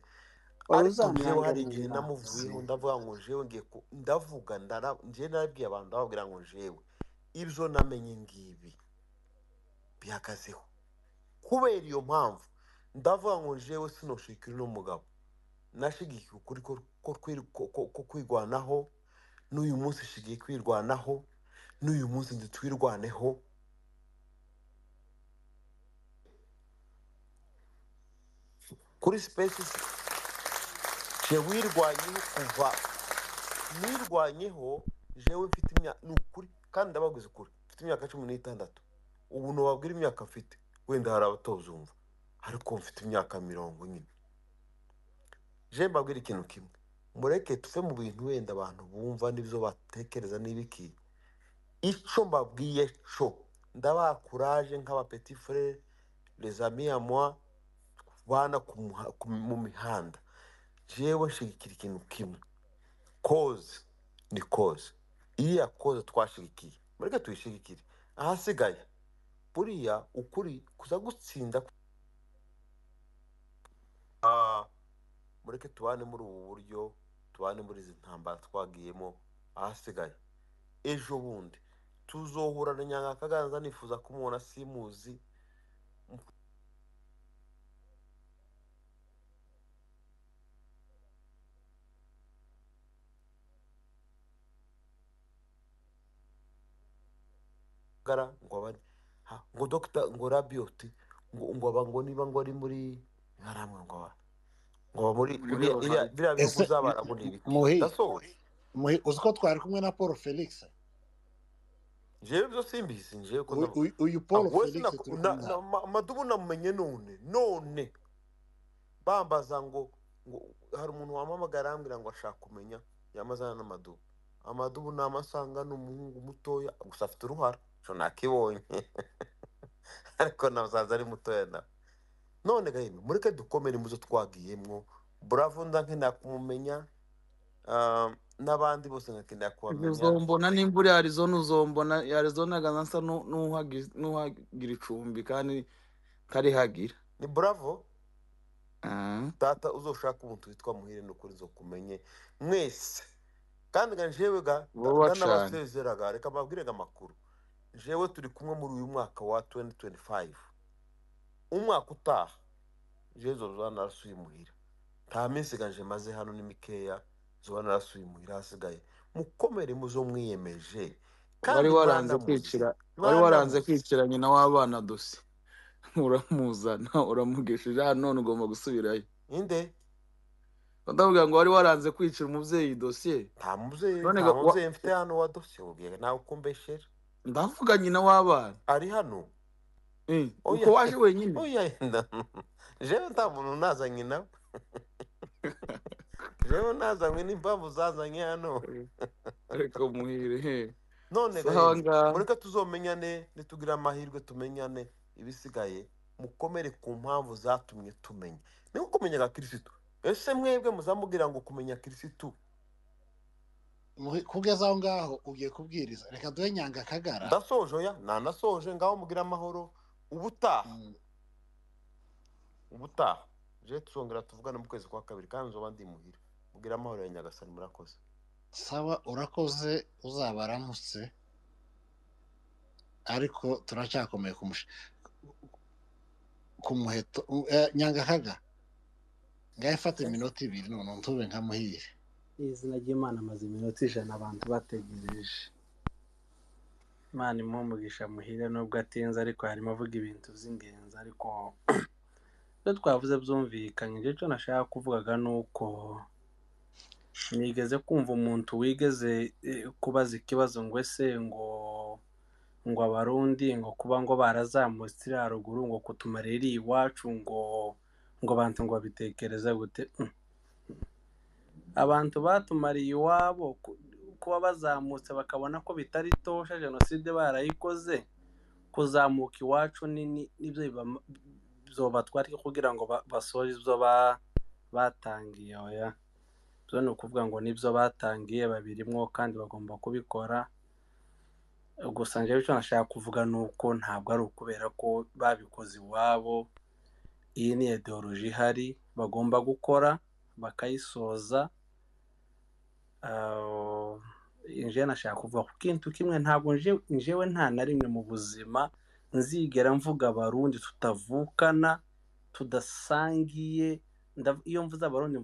ariko jewe hari igihe namuvuyeho ndavuga ngo jewe ngiye ndavuga nje nabwiye abantu ndababwira ngo jewe ibyo namenye ngibi bihagazeho kubera iyo mpamvu ndavuga ngo jewe sinoshikira n'umugabo nashigikiye ukuri ko kwirwanaho n'uyu munsi shigiye kwirwanaho n'uyu munsi nditwirwaneho kuri spaces je wirwanyeho kuva nirwanyeho jewe mfite imyaka n'ukuri kandi ndabaguze ukuri mfite imyaka 16 ubu nobabwira imyaka mfite wenda hari abatozumva ariko mfite imyaka 40 nyine je mbabwira ikintu kimwe mureke tuve mu bintu wenda abantu bumva n'ibyo batekereza n'ibiki ico mbabwiye co ndabaha courage nk'aba petit frère les amis à moi bana mu mihanda jewe nshigikira ikintu kimwe cause ni cause iya cause twashigikiye mureke tuyishigikire ahasigaye buriya ukuri kuza gutsinda mureke tubane muri ubu buryo tubane muri izi ntambara twagiyemo ahasigaye ejo bundi tuzohura na Nyanga Kaganza nifuza kumubona simuzi ngo abari ngo Dr. ngo Rabioti ngo ngo niba ngo ari muri haramwe ngo muri biriya bihugu zabara ngo nibiki dasoje uziko twari kumwe na Paul Felix jewe byo simbizi njewe ko uyu Paul Felix Madubu namumenye none bambaza ngo hari umuntu wamamagara ambwira ngo ashaka kumenya yamazana n'Amadubu Amadubu namasanga n'umuhungu mutoya gusa afite uruhara cyo nakibonye ariko nazaza ari mutoya na none gahino mureke dukomere muzo twagiyemwo bravo ndanke nakumumenya n'abandi bose nkakeneye kubamenya uzombona nimburi Arizona uzombona Arizona ganasa nuhagira icumbi kandi kari hagira ni bravo tata uzoshaka umuntu witwa Muhire n'ukuri zo kumenye mwese kandi ganjewe n'abasezeraga reka babwirega amakuru jewe turi kumwe muri uyu mwaka wa 2025 umwaka utaha jezo zana rasuye Muhira nta minsi ganje maze hano ni mikeya zona rasuye Muhira hasigaye mukomere muzo mwiyemeje kandi wari waranze kwicira nyina w'abana dosi uramuzana uramugesheje none ugomba gusubirayo inde ndavuga ngo wari waranze kwicira umuvyeyi dossier nta muvyeyi mfite hano wa dossier ubwiye nawe kumbeshera ndavuga nyina w'abana ari hano uko waje wenyine oya jewe nta muntu nazanye nawe jewe nazanywe n'impamvu zazanye hano ariko Muhire none mureka tuzomenyane nitugira amahirwe tumenyane ibisigaye mukomere ku mpamvu zatumye tumenya niko kumenya Kristo ese mwebwe muzamubwira ngo kumenya Kristo kugeza aho ngaho ugiye kubwiriza reka duhe Nyanga Kagara ndasoje oya nasoje ngaho mugira amahoro ubutaha je tuzongera tuvugana mu kwezi kwa kabiri kandi nzoba ndi Muhira mugira amahoro ya Nyagasani murakoze sawa urakoze uzabaramutse ariko turacyakomeye kumuheto Nyanga Kagara ngaye fata iminota 2 none ntube nka Muhire izina ry'Imana amaze iminota 100 abantu bategereje Imana imumugisha Muhire nubwo atinze ariko harimo avuga ibintu by'ingenzi ariko byo twavuze byumvikanye je cyo nashaka kuvugaga nuko nigeze kumva umuntu wigeze kubaza ikibazo ngo ese ngo abarundi ngo kuba ngo barazamutse haruguru ngo kutumarira iwacu ngo abantu ngo babitekereza gute abantu batumariye iwabo kuba bazamutse bakabona ko bitari tosha jenoside barayikoze kuzamuka iwacu nibyo bizobatwara kugira ngo basoje ibyo batangiye oya byo ni ukuvuga ngo nibyo batangiye babirimwo kandi bagomba kubikora. Gusa njyewe icyo nashaka kuvuga ni uko ntabwo ari ukubera ko babikoze iwabo. Iyi ni ideoloji ihari bagomba gukora bakayisoza. Njyewe nashaka kuvuga ku kintu kimwe, ntabwo njyewe nta na rimwe mu buzima nzigera mvuga abarundi tutavukana tudasangiye. Iyo mvuze abarundi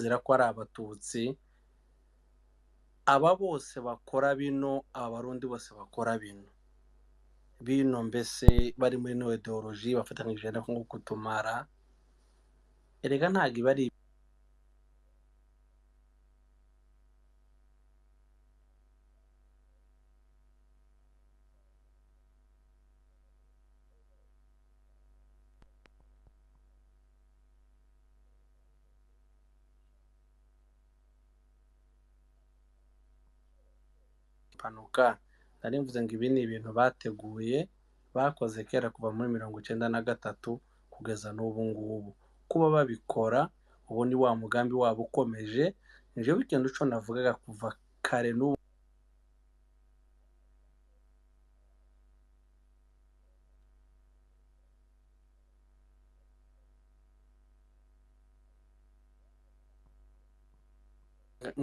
zira ko ari abatutsi. Aba bose bakora bino, abarundi bose bakora bino mbese bari muri no ideoloji bafatanyije no kutumara. Erega ntabwo iba ari impanuka. Nari mvuze ngo ibi ni ibintu bateguye bakoze kera kuva muri 1993 kugeza n'ubu ngubu. Kuba babikora ubu ni wa mugambi wabo ukomeje. Njyewe ikintu cyo navugaga kuva kare n'ubu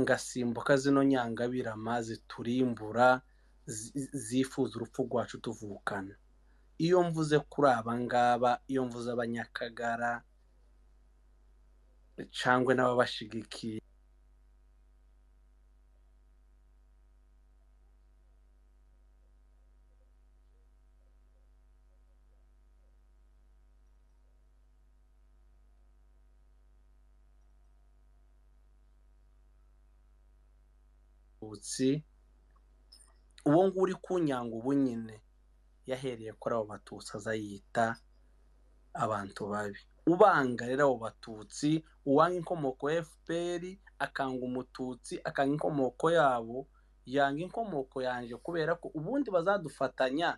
ngasimbuka zino nyangabirama ziturimbura zifuza urupfu rwacu tuvukana. Iyo mvuze kuri aba ngaba, iyo mvuze abanyakagara cyangwa n'ababashigikiye, uwo nguwo uri kunyanga ubu nyine yahereye kuri abo batutsi aza yita abantu babi. Ubanga rero abo batutsi, uwanga inkomoko ya FPR akanga umututsi, akanga inkomoko yabo, yanga inkomoko yanjye kubera ko ubundi bazadufatanya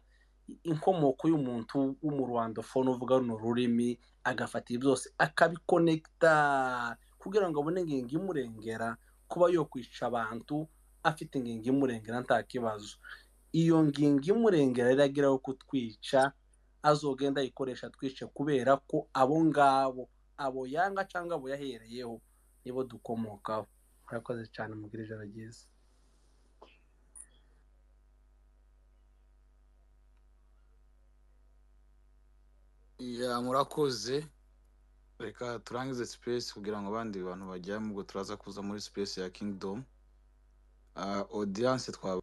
inkomoko y'umuntu w'umurwandofone uvuga runo rurimi, agafata byose akabikonekita kugira ngo abone ingingo imurengera kuba yo kwica abantu afite ingingo imurengera nta kibazo. Iyo ngingo imurengera iragiraho kutwica, azogenda ayikoresha twice kubera ko abo ngabo, abo yanga cyangwa abo yahereyeho nibo dukomokaho. Murakoze cyane, mugire ijoro ryiza. Murakoze. Reka turangize space kugira ngo abandi bantu bajyamo, ubwo turaza kuza muri space ya Kingdom. Audience twa